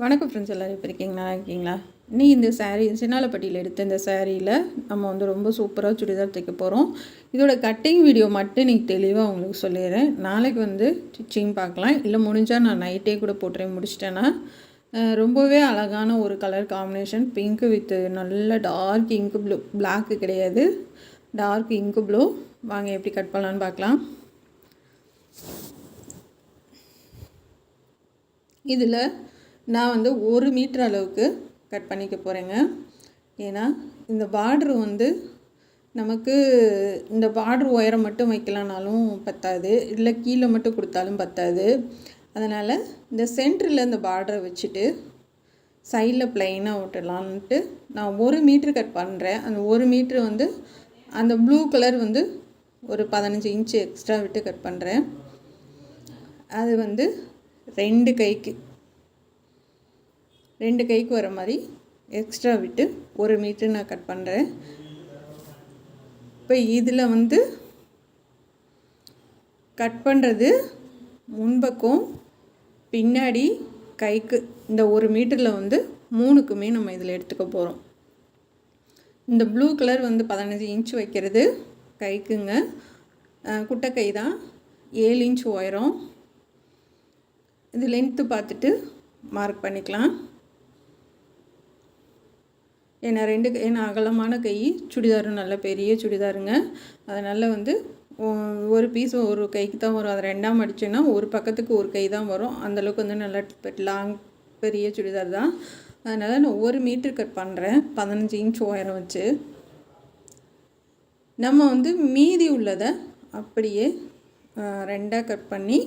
வணக்கம் ஃப்ரெண்ட்ஸ், எல்லோரும் எப்படி இருக்கீங்க? நல்லா இருக்கீங்களா? நீ இந்த சாரீ சின்னாலப்பட்டியில் எடுத்த இந்த சாரியில் நம்ம ரொம்ப சூப்பராக சுடிதார் தைக்க போகிறோம். இதோட கட்டிங் வீடியோ மட்டும் நீங்கள் தெளிவாக உங்களுக்கு சொல்லிடுறேன். நாளைக்கு ஸ்டிச்சிங் பார்க்கலாம், இல்லை முடிஞ்சால் நான் நைட்டே கூட போட்டுறேன். முடிச்சிட்டேன்னா ரொம்பவே அழகான ஒரு கலர் காம்பினேஷன், பிங்க்கு வித் நல்ல டார்க் இங்கு ப்ளூ. பிளாக்கு கிடையாது, டார்க் இங்கு ப்ளூ. வாங்க எப்படி கட் பண்ணலான்னு பார்க்கலாம். இதில் நான் 1 மீட்டர் அளவுக்கு கட் பண்ணிக்க போகிறேங்க. ஏன்னா இந்த பார்ட்ரு நமக்கு இந்த பார்ட்ரு உயரம் மட்டும் வைக்கலானாலும் பத்தாது, இல்லை கீழே மட்டும் கொடுத்தாலும் பத்தாது. அதனால் இந்த சென்டரில் இந்த பார்டரை வச்சுட்டு சைடில் ப்ளைனாக விட்டுடலான்ட்டு நான் 1 மீட்ரு கட் பண்ணுறேன். அந்த 1 மீட்ரு அந்த ப்ளூ கலர் ஒரு 15 இன்ச்சு எக்ஸ்ட்ரா விட்டு கட் பண்ணுறேன். அது 2 கைக்கு வர மாதிரி எக்ஸ்ட்ரா விட்டு 1 மீட்ரு நான் கட் பண்ணுறேன். இப்போ இதில் கட் பண்ணுறது முன்பக்கம் பின்னாடி கைக்கு இந்த 1 மீட்டரில் 3க்குமே நம்ம இதில் எடுத்துக்க போகிறோம். இந்த ப்ளூ கலர் 15 இன்ச் வைக்கிறது கைக்குங்க. குட்டை கை தான், 7 இன்ச் உயரம். இது லென்த்து பார்த்துட்டு மார்க் பண்ணிக்கலாம். ஏன்னா அகலமான கை, சுடிதாரும் நல்ல பெரிய சுடிதாருங்க. அதனால் ஒரு பீஸ் ஒரு கைக்கு தான் வரும். அதை 2ஆக மடிச்சேன்னா ஒரு பக்கத்துக்கு ஒரு கை தான் வரும். அந்தளவுக்கு நல்லா லாங் பெரிய சுடிதார் தான். அதனால் நான் 1 மீட்ரு கட் பண்ணுறேன், 15 இன்ச் உயரம் வச்சு. நம்ம மீதி உள்ளதை அப்படியே 2ஆக கட் பண்ணி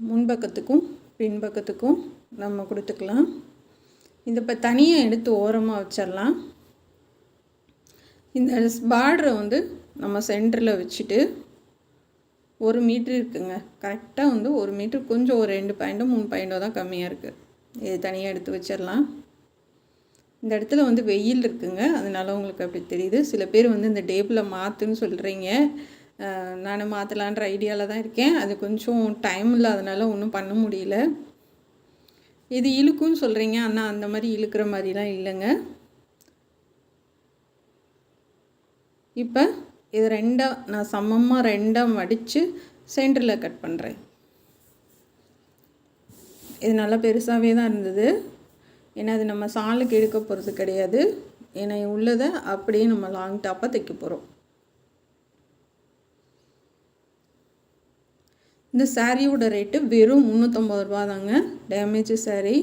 முன்பக்கத்துக்கும் பின்பக்கத்துக்கும் நம்ம கொடுத்துக்கலாம். இந்த இப்போ தனியாக எடுத்து ஓரமாக வச்சிடலாம். இந்த பார்டரை நம்ம சென்டரில் வச்சுட்டு 1 மீட்ரு இருக்குங்க. கரெக்டாக 1 மீட்ரு கொஞ்சம் ஒரு 2 பாயிண்டோ 3 பாயிண்டோ தான் கம்மியாக இருக்குது. இது தனியாக எடுத்து வச்சிடலாம். இந்த இடத்துல வெயில் இருக்குங்க, அதனால உங்களுக்கு அப்படி தெரியுது. சில பேர் இந்த டேபிளை மாற்றுன்னு சொல்கிறீங்க. நான் மாற்றலான்ற ஐடியாவில் தான் இருக்கேன். அது கொஞ்சம் டைம் இல்லாதனால ஒன்றும் பண்ண முடியல. இது இழுக்குன்னு சொல்கிறீங்க, ஆனால் அந்த மாதிரி இழுக்கிற மாதிரிலாம் இல்லைங்க. இப்போ இது 2ஆக நான் சமமாக 2ஆக மடித்து சென்டரில் கட் பண்ணுறேன். இது நல்லா பெருசாகவே தான் இருந்தது. ஏன்னா அது நம்ம சாலுக்கு எடுக்க போகிறது கிடையாது. ஏன்னா உள்ளதை அப்படியே நம்ம லாங் டாப்பாக தைக்க போகிறோம். இந்த சாரியோட ரேட்டு வெறும் 350 ரூபா தாங்க. டேமேஜ் சாரீ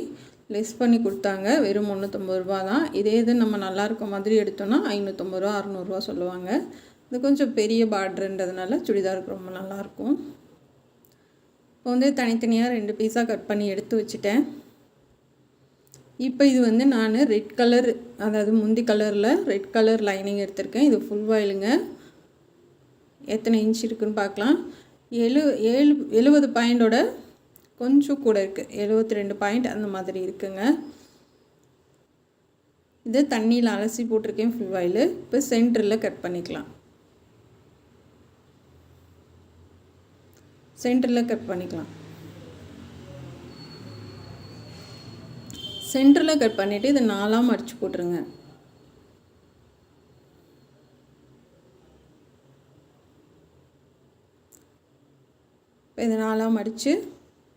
லெஸ் பண்ணி கொடுத்தாங்க, வெறும் 350 ரூபா தான். இதே இது நம்ம நல்லா இருக்க மாதிரி எடுத்தோன்னா 550 ரூபா 600 ரூபா சொல்லுவாங்க. இது கொஞ்சம் பெரிய பார்டருன்றதுனால சுடிதாருக்கு ரொம்ப நல்லாயிருக்கும். இப்போ தனித்தனியாக 2 பீஸாக கட் பண்ணி எடுத்து வச்சுட்டேன். இப்போ இது நான் ரெட் கலர், அதாவது முந்தி கலரில் ரெட் கலர் லைனிங் எடுத்திருக்கேன். இது ஃபுல் வாயிலுங்க. எத்தனை இன்ச் இருக்குதுன்னு பார்க்கலாம். 70 பாயிண்டோட கொஞ்சம் கூட இருக்குது, 72 பாயிண்ட் அந்த மாதிரி இருக்குங்க. இது தண்ணியில் அலசி போட்டிருக்கேன் ஃபுல் வாயில். இப்போ சென்டரில் கட் பண்ணிக்கலாம். சென்டரில் கட் பண்ணிவிட்டு இதை 4ஆக மடித்து போட்டுருங்க. இப்போ இதை 4ஆக மடித்து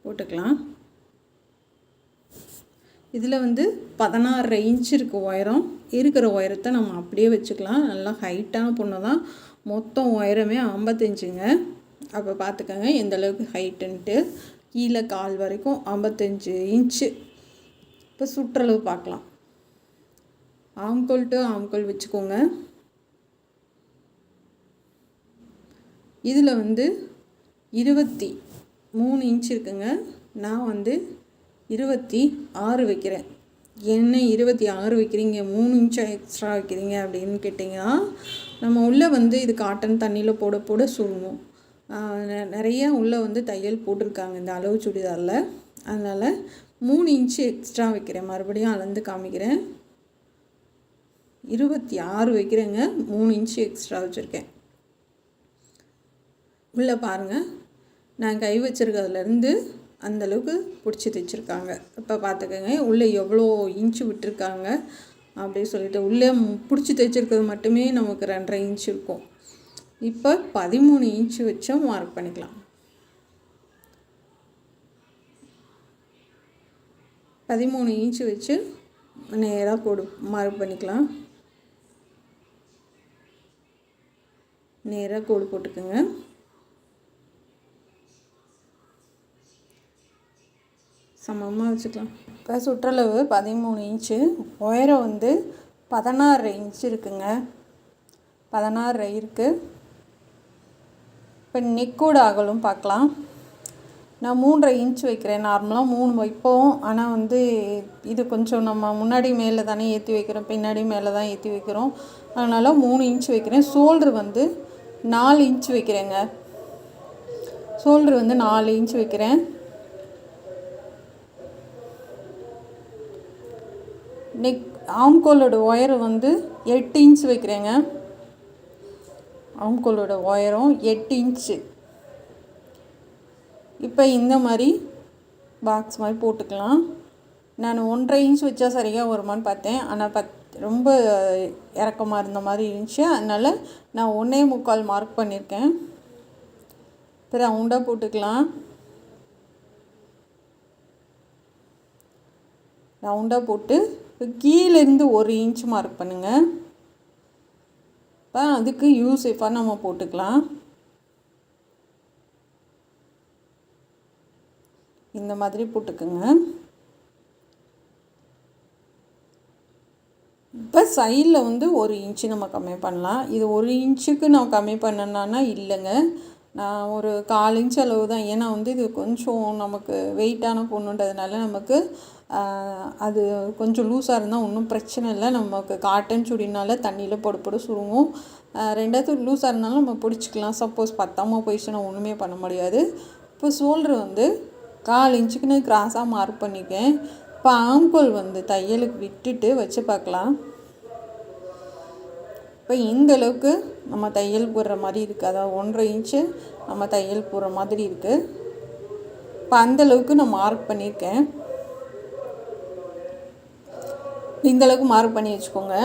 போட்டுக்கலாம். இதில் 16 இன்ச் இருக்குது உயரம். இருக்கிற உயரத்தை நம்ம அப்படியே வச்சுக்கலாம். நல்லா ஹைட்டான பொண்ணு தான். மொத்தம் உயரமே 55ங்க. அப்போ பார்த்துக்கோங்க எந்த அளவுக்கு ஹைட்டுன்ட்டு. கீழே கால் வரைக்கும் 55 இன்ச்சு. இப்போ சுற்றளவு பார்க்கலாம். ஆம்கோல் டு ஆம்கோல் வச்சுக்கோங்க. இதில் 23 இன்ச் இருக்குங்க. நான் 26 வைக்கிறேன். என்ன 26 வைக்கிறீங்க, 3 இன்ச் எக்ஸ்ட்ரா வைக்கிறீங்க அப்படின்னு கேட்டிங்கன்னா, நம்ம உள்ளே இது காட்டன் தண்ணியில் போட போட சுருங்கும். நிறைய உள்ளே தையல் போட்டிருக்காங்க இந்த அளவு சுடிதாரில். அதனால் 3 இன்ச்சு எக்ஸ்ட்ரா வைக்கிறேன். மறுபடியும் அளந்து காமிக்கிறேன். 26 வைக்கிறேங்க, 3 இன்ச்சு எக்ஸ்ட்ரா வச்சுருக்கேன். உள்ளே பாருங்கள், நான் கை வச்சுருக்கிறதுலேருந்து அந்தளவுக்கு பிடிச்சி தைச்சிருக்காங்க. இப்போ பார்த்துக்கோங்க உள்ளே எவ்வளோ இன்ச்சு விட்டுருக்காங்க அப்படின்னு சொல்லிட்டு. உள்ளே பிடிச்சி தைச்சிருக்கிறது மட்டுமே நமக்கு 2.5 இன்ச்சு இருக்கும். இப்போ 13 இன்ச்சு வச்சும் மார்க் பண்ணிக்கலாம். 13 இன்ச்சு வச்சு நேராக மார்க் பண்ணிக்கலாம். நேராக கோடு போட்டுக்குங்க. சமமாக வச்சுக்கலாம். இப்போ சுற்றளவு 13 இன்ச்சு, உயரம் வந்து 16 இன்ச்சு இருக்குங்க. 16 இருக்குது. இப்போ நெக்கோட அகலம் பார்க்கலாம். நான் 3.5 இன்ச்சு வைக்கிறேன். நார்மலாக 3 வைப்போம். ஆனால் வந்து இது கொஞ்சம் நம்ம முன்னாடி மேலே தானே ஏற்றி வைக்கிறோம், பின்னாடி மேலே தான் ஏற்றி வைக்கிறோம். அதனால் 3 இன்ச்சு வைக்கிறேன். ஷோல்ட்ரு வந்து 4 இன்ச்சு வைக்கிறேங்க. ஷோல்ட்ரு வந்து 4 இன்ச்சு வைக்கிறேன். நெக் ஆம்கோலோட ஒயரம் வந்து 8 இன்ச்சு வைக்கிறேங்க. ஆம்கோலோட ஒயரம் 8 இன்ச்சு. இப்போ இந்த மாதிரி பாக்ஸ் மாதிரி போட்டுக்கலாம். நான் 1.5 இன்ச் வச்சா சரியாக வருமானு பார்த்தேன். ஆனால் ரொம்ப இறக்கமாக இருந்த மாதிரி இருந்துச்சு. அதனால் நான் 1.25 மார்க் பண்ணியிருக்கேன். இப்போ ரவுண்டாக போட்டுக்கலாம். ரவுண்டாக போட்டு கீழேருந்து 1 இன்ச் மார்க் பண்ணுங்கள். இப்போ அதுக்கு யூசேஃபாக நம்ம போட்டுக்கலாம். இந்த மாதிரி போட்டுக்குங்க. இப்போ சைடில் வந்து 1 இன்ச்சு நம்ம கம்மி பண்ணலாம். இது 1 இன்ச்சுக்கு நான் கம்மி பண்ணேன்னா இல்லைங்க, நான் ஒரு 1/4 இன்ச் அளவு தான். ஏன்னா வந்து இது கொஞ்சம் நமக்கு வெயிட்டான பொண்ணுன்றதுனால நமக்கு அது கொஞ்சம் லூஸாக இருந்தால் ஒன்றும் பிரச்சனை இல்லை. நமக்கு காட்டன் சுடினால தண்ணியில் பொடு சுருங்கும். 2வது லூஸாக இருந்தாலும் நம்ம பிடிச்சிக்கலாம். சப்போஸ் பத்தாமல் போயிடுச்சுன்னா ஒன்றுமே பண்ண முடியாது. இப்போ ஷோல்ட்ரு வந்து 1/4 இன்ச்சுக்குன்னு கிராஸாக மார்க் பண்ணிக்கேன். இப்போ ஆம்கோல் வந்து தையலுக்கு விட்டுட்டு வச்சு பார்க்கலாம். இப்போ இந்தளவுக்கு நம்ம தையல் போடுற மாதிரி இருக்குது. அதாவது 1.5 இன்ச்சு நம்ம தையல் போடுற மாதிரி இருக்குது. இப்போ அந்தளவுக்கு நான் மார்க் பண்ணியிருக்கேன். இந்தளவுக்கு மார்க் பண்ணி வச்சுக்கோங்க.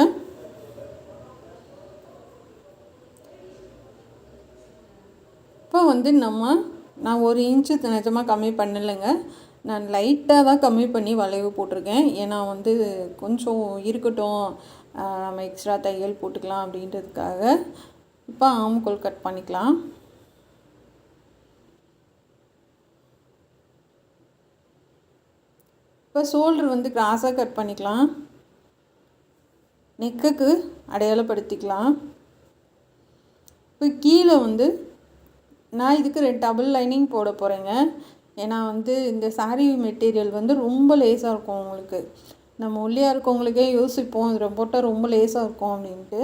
இப்போ வந்து நான் 1 இன்ச்சு நிஜமாக கம்மி பண்ணலைங்க. நான் லைட்டாக தான் கம்மி பண்ணி வளைவு போட்டிருக்கேன். ஏன்னா வந்து கொஞ்சம் இருக்கட்டும், நம்ம எக்ஸ்ட்ரா தையல் போட்டுக்கலாம் அப்படின்றதுக்காக. இப்போ ஆம்கோல் கட் பண்ணிக்கலாம். இப்போ ஷோல்ட்ரு வந்து கிராஸாக கட் பண்ணிக்கலாம். நெக்குக்கு அடையாளப்படுத்திக்கலாம். இப்போ கீழே வந்து நான் இதுக்கு 2 டபுள் லைனிங் போட போகிறேங்க. ஏன்னா வந்து இந்த சாரீ மெட்டீரியல் வந்து ரொம்ப லேஸாக இருக்கும். உங்களுக்கு நம்ம ஒல்லியாக இருக்கவங்களுக்கே யோசிப்போம் இது போட்டால் ரொம்ப லேஸாக இருக்கும் அப்படின்ட்டு.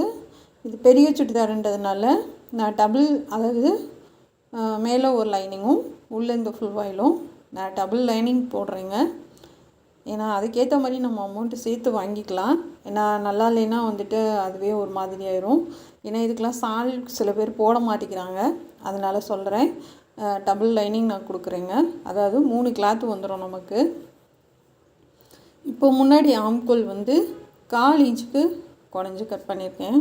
இது பெரிய சுடிதாருன்றதுனால நான் அதாவது மேலே ஒரு லைனிங்கும் உள்ளே இந்த ஃபுல் வாயிலும் நான் டபுள் லைனிங் போடுறேங்க. ஏன்னா அதுக்கேற்ற மாதிரி நம்ம அமௌண்ட்டு சேர்த்து வாங்கிக்கலாம். ஏன்னா நல்லா இல்லைன்னா வந்துட்டு அதுவே ஒரு மாதிரி ஆயிரும். ஏன்னா இதுக்கெலாம் சால் சில பேர் போட மாட்டேங்கிறாங்க. அதனால் சொல்கிறேன், டபுள் லைனிங் நான் கொடுக்குறேங்க. அதாவது 3 கிளாத்து வந்துடும் நமக்கு. இப்போ முன்னாடி ஆம்கோல் வந்து 1/4 இன்ச்சுக்கு குறைஞ்சி கட் பண்ணியிருக்கேன்.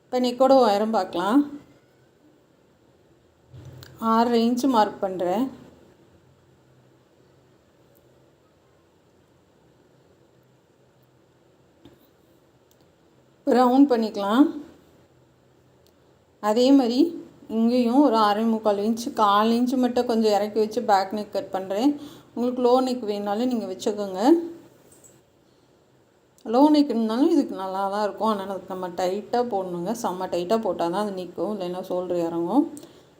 இப்போ நெக்கோட உயரம் பார்க்கலாம். 6.5 இன்ச்சு மார்க் பண்ணுறேன். ரவுண்ட் பண்ணிக்கலாம். அதே மாதிரி இங்கேயும் ஒரு 6.25 இன்ச்சு 1/4 இன்ச்சு மட்டும் கொஞ்சம் இறக்கி வச்சு பேக் நெக் கட் பண்ணுறேன். உங்களுக்கு லோ நெக் வேணாலும் நீங்கள் வச்சுக்கோங்க. லோ நெக் இருந்தாலும் இதுக்கு நல்லா தான் இருக்கும். ஆனால் அதுக்கு நம்ம டைட்டாக போடணுங்க. செம்ம டைட்டாக போட்டால் தான் அது நிற்கும், இல்லைன்னா ஷோல்ட்ரு இறங்கும்.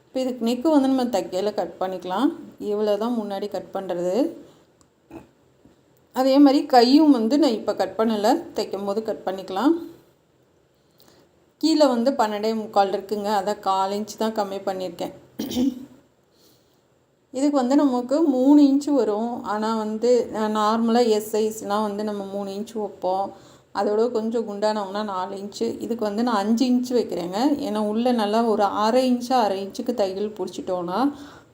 இப்போ இதுக்கு நெக்கு வந்து நம்ம தைக்கையில் கட் பண்ணிக்கலாம். இவ்வளோ தான் முன்னாடி கட் பண்ணுறது. அதே மாதிரி கையும் வந்து நான் இப்போ கட் பண்ணலை, தைக்கும் போது கட் பண்ணிக்கலாம். கீழே வந்து 12.25 இருக்குங்க. அதை 1/4 இன்ச்சு தான் கம்மி பண்ணியிருக்கேன். இதுக்கு வந்து நமக்கு 3 இன்ச்சு வரும். ஆனால் வந்து நார்மலாக எஸ் சைஸ்னால் வந்து நம்ம 3 இன்ச்சு வைப்போம். அதோட கொஞ்சம் குண்டானவங்கன்னா 4 இன்ச்சு. இதுக்கு வந்து நான் 5 இன்ச்சு வைக்கிறேங்க. ஏன்னா உள்ளே நல்லா ஒரு அரை இன்ச்சுக்கு தையல் பிடிச்சிட்டோன்னா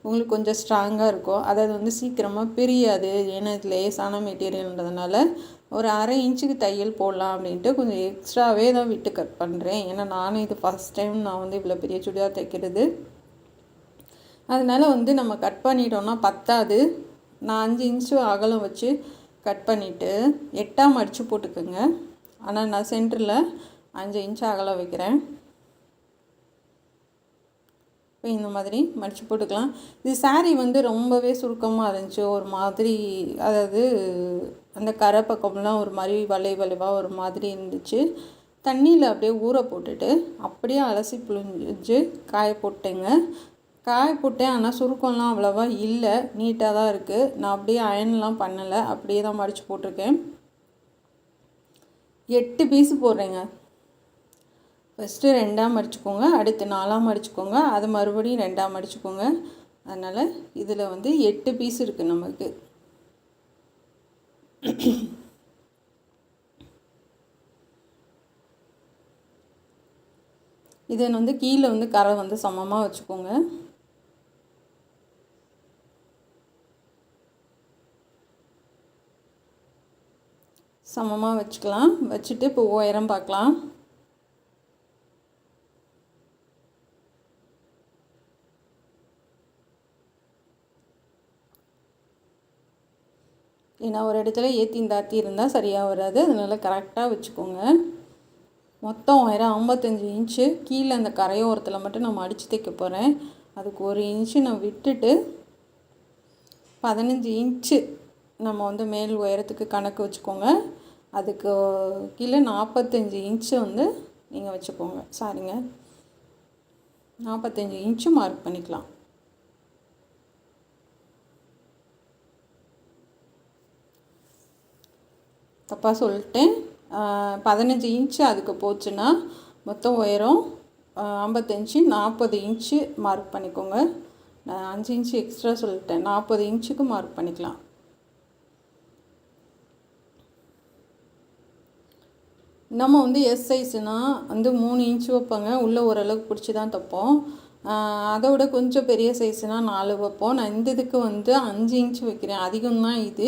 உங்களுக்கு கொஞ்சம் ஸ்ட்ராங்காக இருக்கும். அதாவது வந்து சீக்கிரமாக பிரியாது. ஏன்னா இது லேசான மெட்டீரியல்ன்றதுனால ஒரு அரை இன்ச்சுக்கு தையல் போடலாம் அப்படின்ட்டு கொஞ்சம் எக்ஸ்ட்ராவே தான் விட்டு கட் பண்ணுறேன். ஏன்னா நானும் இது ஃபஸ்ட் டைம் நான் வந்து இவ்வளோ பெரிய சுடிதார் தைக்கிறது. அதனால் வந்து நம்ம கட் பண்ணிட்டோன்னா பத்தாது. நான் 5 இன்ச்சு அகலம் வச்சு கட் பண்ணிவிட்டு 8ஆ மடித்து போட்டுக்கோங்க. ஆனால் நான் சென்டரில் 5 இன்ச்சு அகலம் வைக்கிறேன். இப்போ இந்த மாதிரி மடித்து போட்டுக்கலாம். இது சாரீ வந்து ரொம்பவே சுருக்கமாக இருந்துச்சு. ஒரு மாதிரி அதாவது அந்த கரை பக்கம்லாம் ஒரு மாதிரி வளைவாக ஒரு மாதிரி இருந்துச்சு. தண்ணியில் அப்படியே ஊற போட்டுட்டு அப்படியே அலசி புழிஞ்சு காய போட்டேங்க. காய போட்டேன். ஆனால் சுருக்கம்லாம் அவ்வளோவா இல்லை, நீட்டாக தான் இருக்குது. நான் அப்படியே அயன்லாம் பண்ணலை, அப்படியே தான் மடித்து போட்டிருக்கேன். 8 பீஸு போடுறேங்க. ஃபஸ்ட்டு 2ஆக மடிச்சுக்கோங்க, அடுத்து 4ஆக மடிச்சுக்கோங்க, அது மறுபடியும் 2ஆக மடிச்சுக்கோங்க. அதனால் இதில் வந்து 8 பீஸ் இருக்குது நமக்கு. இதை வந்து கீழே வந்து கரை வந்து சமமாக வச்சுக்கோங்க. சமமாக வச்சுக்கலாம். வச்சுட்டு இப்போ உயரம் பார்க்கலாம். ஏன்னா ஒரு இடத்துல ஏற்றி தாத்தி இருந்தால் சரியாக வராது. அதனால் கரெக்டாக வச்சுக்கோங்க. மொத்தம் உயரம் 55 இன்ச்சு. கீழே அந்த கரையோரத்தில் மட்டும் நான் மடித்து தைக்க போகிறேன். அதுக்கு 1 இன்ச்சு நான் விட்டுட்டு 15 இன்ச்சு நம்ம வந்து மேல் உயரத்துக்கு கணக்கு வச்சுக்கோங்க. அதுக்கு கீழே 45 இன்ச்சு வந்து நீங்கள் வச்சுக்கோங்க. சாரிங்க, 45 இன்ச்சு மார்க் பண்ணிக்கலாம். தப்பாக சொல்லிட்டேன். 15 இன்ச்சு அதுக்கு போச்சுன்னா மொத்தம் உயரம் 55, 40 இன்ச்சு மார்க் பண்ணிக்கோங்க. நான் 5 இன்ச்சு எக்ஸ்ட்ரா சொல்லிட்டேன். 40 இன்ச்சுக்கு மார்க் பண்ணிக்கலாம். நம்ம வந்து எஸ் சைஸ்னால் வந்து 3 இன்ச்சு வைப்போங்க. உள்ளே ஓரளவுக்கு பிடிச்சி தான் தைப்போம். அதோட கொஞ்சம் பெரிய சைஸ்னால் 4 வைப்போம். நான் இந்த இதுக்கு வந்து 5 இன்ச்சு வைக்கிறேன். அதிகம்தான் இது.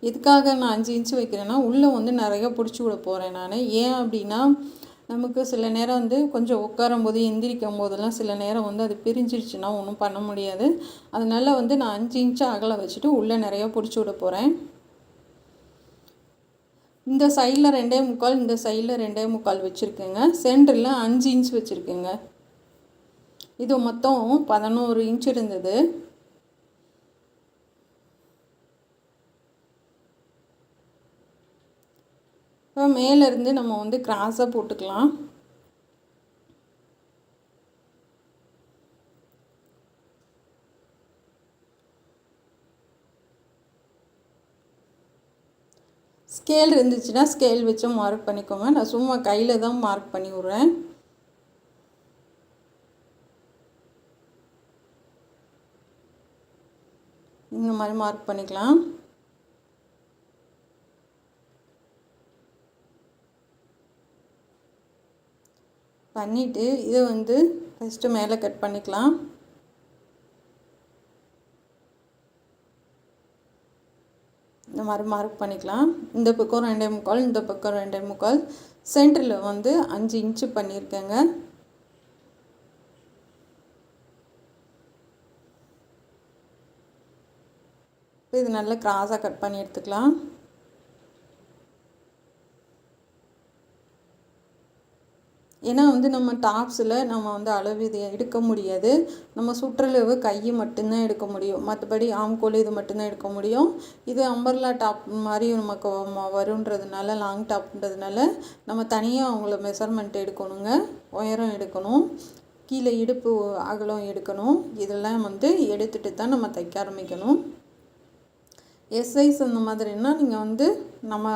எதுக்காக நான் 5 இன்ச்சு வைக்கிறேன்னா உள்ளே வந்து நிறைய பிடிச்சி விட போகிறேன் நான். ஏன் அப்படின்னா நமக்கு சில நேரம் வந்து கொஞ்சம் உட்காரும் போது எந்திரிக்கும் போதெல்லாம் சில நேரம் வந்து அது பிரிஞ்சிருச்சுன்னா ஒன்றும் பண்ண முடியாது. அதனால் வந்து நான் 5 இன்ச்சு அகலம் வச்சுட்டு உள்ளே நிறையா பிடிச்சி விட போகிறேன். இந்த சைடில் 2.25, இந்த சைடில் 2.25 வச்சுருக்கேங்க. சென்டரில் 5 இன்ச் வச்சுருக்கேங்க. இது மொத்தம் 11 இன்ச் இருந்தது. இப்போ மேலேருந்து நம்ம வந்து கிராஸாக போட்டுக்கலாம். ஸ்கேல் இருந்துச்சுன்னா ஸ்கேல் வச்சு மார்க் பண்ணிக்கோங்க. நான் சும்மா கையில் தான் மார்க் பண்ணி விட்றேன். இந்த மாதிரி மார்க் பண்ணிக்கலாம். பண்ணிவிட்டு இதை வந்து ஃபஸ்ட்டு மேலே கட் பண்ணிக்கலாம். இந்த மாதிரி மார்க் பண்ணிக்கலாம். இந்த பக்கம் 2.25, இந்த பக்கம் 2.25. சென்டரில் வந்து 5 இன்ச்சு பண்ணியிருக்கேங்க. இது நல்லா கிராஸாக கட் பண்ணி எடுத்துக்கலாம். ஏன்னா வந்து நம்ம டாப்ஸில் நம்ம வந்து அளவு இது எடுக்க முடியாது. நம்ம சுற்றளவு கை மட்டும்தான் எடுக்க முடியும். மற்றபடி ஆம்கோல் இது மட்டும்தான் எடுக்க முடியும். இது அம்பர்லா டாப் மாதிரி நமக்கு வருன்றதுனால, லாங் டாப்ன்றதுனால நம்ம தனியாக அவங்கள மெஷர்மெண்ட் எடுக்கணுங்க. உயரம் எடுக்கணும், கீழே இடுப்பு அகலம் எடுக்கணும். இதெல்லாம் வந்து எடுத்துகிட்டு தான் நம்ம தைக்க ஆரம்பிக்கணும். எஸ் சைஸ் அந்த மாதிரின்னா நீங்கள் வந்து நம்ம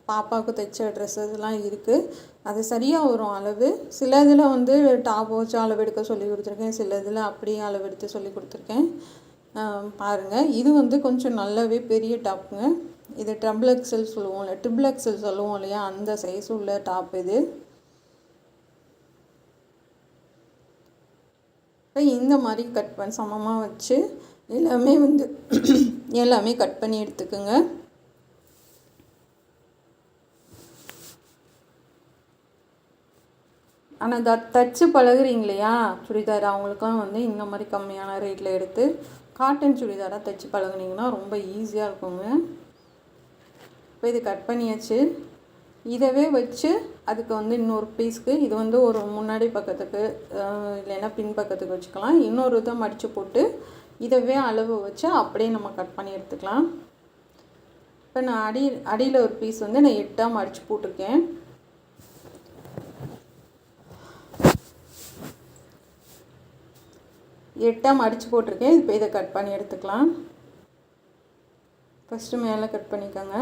பாப்பாவுக்கு தைச்ச ட்ரெஸ்ஸஸ்லாம் இருக்குது. அது சரியாக வரும் அளவு. சில இதில் வந்து டாப் வச்சு அளவு எடுக்க சொல்லி கொடுத்துருக்கேன். சில இதில் அப்படியே அளவு எடுத்து சொல்லி கொடுத்துருக்கேன். பாருங்கள், இது வந்து கொஞ்சம் நல்லாவே பெரிய டாப்புங்க. இது ட்ரிபிள் எக்ஸல் சொல்லுவோம் இல்லை, ட்ரிபிள் எக்ஸல் சொல்லுவோம் இல்லையா, அந்த சைஸ் உள்ள டாப் இது. இப்போ இந்த மாதிரி கட் பண்ணி சமமாக வச்சு எல்லாமே வந்து எல்லாமே கட் பண்ணி எடுத்துக்கோங்க. ஆனால் தச்சு பழகுறீங்க இல்லையா சுடிதார், அவங்களுக்குலாம் வந்து இந்த மாதிரி கம்மியான ரேட்டில் எடுத்து காட்டன் சுடிதாராக தைச்சி பழகுனீங்கன்னா ரொம்ப ஈஸியாக இருக்குங்க. இப்போ இது கட் பண்ணியாச்சு. இதவே வச்சு அதுக்கு வந்து இன்னொரு பீஸ்க்கு இது வந்து ஒரு முன்னாடி பக்கத்துக்கு இல்லைன்னா பின் பக்கத்துக்கு வச்சுக்கலாம். இன்னொரு இதை மடித்து போட்டு இதவே அளவு வச்சு அப்படியே நம்ம கட் பண்ணி எடுத்துக்கலாம். இப்போ நான் அடியில் ஒரு பீஸ் வந்து நான் 8ஆக மடித்து போட்டிருக்கேன். மடித்து போட்டிருக்கேன். இப்போ இதை கட் பண்ணி எடுத்துக்கலாம். ஃபஸ்ட்டு மேலே கட் பண்ணிக்கோங்க.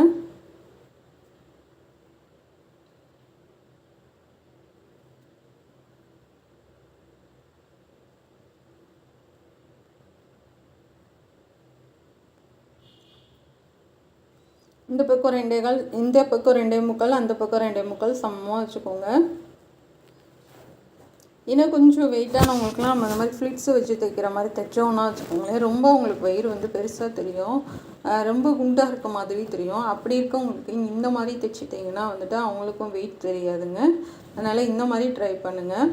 இந்த பக்கம் 2.25, இந்த பக்கம் 2.25, அந்த பக்கம் 2.25 சமமாக வச்சுக்கோங்க. இன்னும் கொஞ்சம் வெயிட்டானவங்களுக்குலாம் நம்ம அந்த மாதிரி ஃப்ளிட்ஸு வச்சு தைக்கிற மாதிரி தைச்சோன்னா வச்சுக்கோங்களேன், ரொம்ப உங்களுக்கு வயிறு வந்து பெருசாக தெரியும், ரொம்ப குண்டாக இருக்க மாதிரி தெரியும். அப்படி இருக்கவங்களுக்கு இந்த மாதிரி தைச்சிட்டிங்கன்னா வந்துட்டு அவங்களுக்கும் வெயிட் தெரியாதுங்க. அதனால் இந்த மாதிரி ட்ரை பண்ணுங்கள்.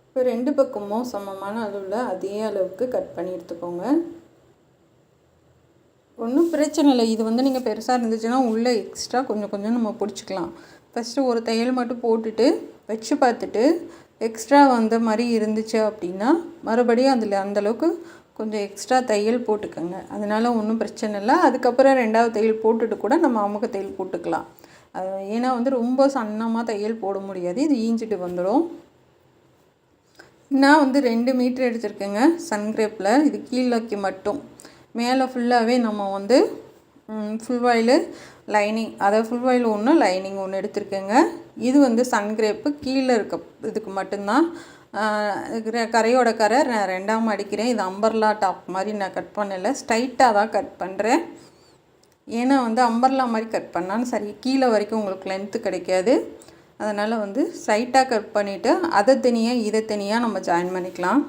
இப்போ 2 பக்கமும் சமமான அளவில் அதே அளவுக்கு கட் பண்ணி எடுத்துக்கோங்க. ஒன்றும் பிரச்சனை இல்லை. இது வந்து நீங்கள் பெருசாக இருந்துச்சுன்னா உள்ளே எக்ஸ்ட்ரா கொஞ்சம் நம்ம பிடிச்சிக்கலாம். ஃபஸ்ட்டு ஒரு தையல் மட்டும் போட்டுட்டு வச்சு பார்த்துட்டு எக்ஸ்ட்ரா வந்த மாதிரி இருந்துச்சு அப்படின்னா மறுபடியும் அதில் அந்தளவுக்கு கொஞ்சம் எக்ஸ்ட்ரா தையல் போட்டுக்கோங்க. அதனால் ஒன்றும் பிரச்சனை இல்லை. அதுக்கப்புறம் 2வது தையல் போட்டுட்டு கூட நம்ம அமுக்க தையல் போட்டுக்கலாம். ஏன்னா வந்து ரொம்ப சன்னமாக தையல் போட முடியாது, இது ஈஞ்சிட்டு வந்துடும். நான் வந்து 2 மீட்டர் எடுத்திருக்கேங்க சன்கிரேப்பில். இது கீழே மட்டும், மேலே ஃபுல்லாகவே நம்ம வந்து ஃபுல் வாயில் லைனிங், அதாவது ஃபுல் வாயில் ஒன்று லைனிங் ஒன்று எடுத்திருக்கேங்க. இது வந்து சன்கிரேப்பு கீழே இருக்க இதுக்கு மட்டும்தான். கரையோட கரை நான் 2ஆம் அடிக்கிறேன். இது அம்பர்லா டாப் மாதிரி நான் கட் பண்ணலை, ஸ்ட்ரைட்டாக தான் கட் பண்ணுறேன். ஏன்னா வந்து அம்பர்லா மாதிரி கட் பண்ணான்னு சரி கீழே வரைக்கும் உங்களுக்கு லென்த்து கிடைக்காது. அதனால் வந்து சைட்டாக கட் பண்ணிவிட்டு அதை தனியாக இதை தனியாக நம்ம ஜாயின் பண்ணிக்கலாம்.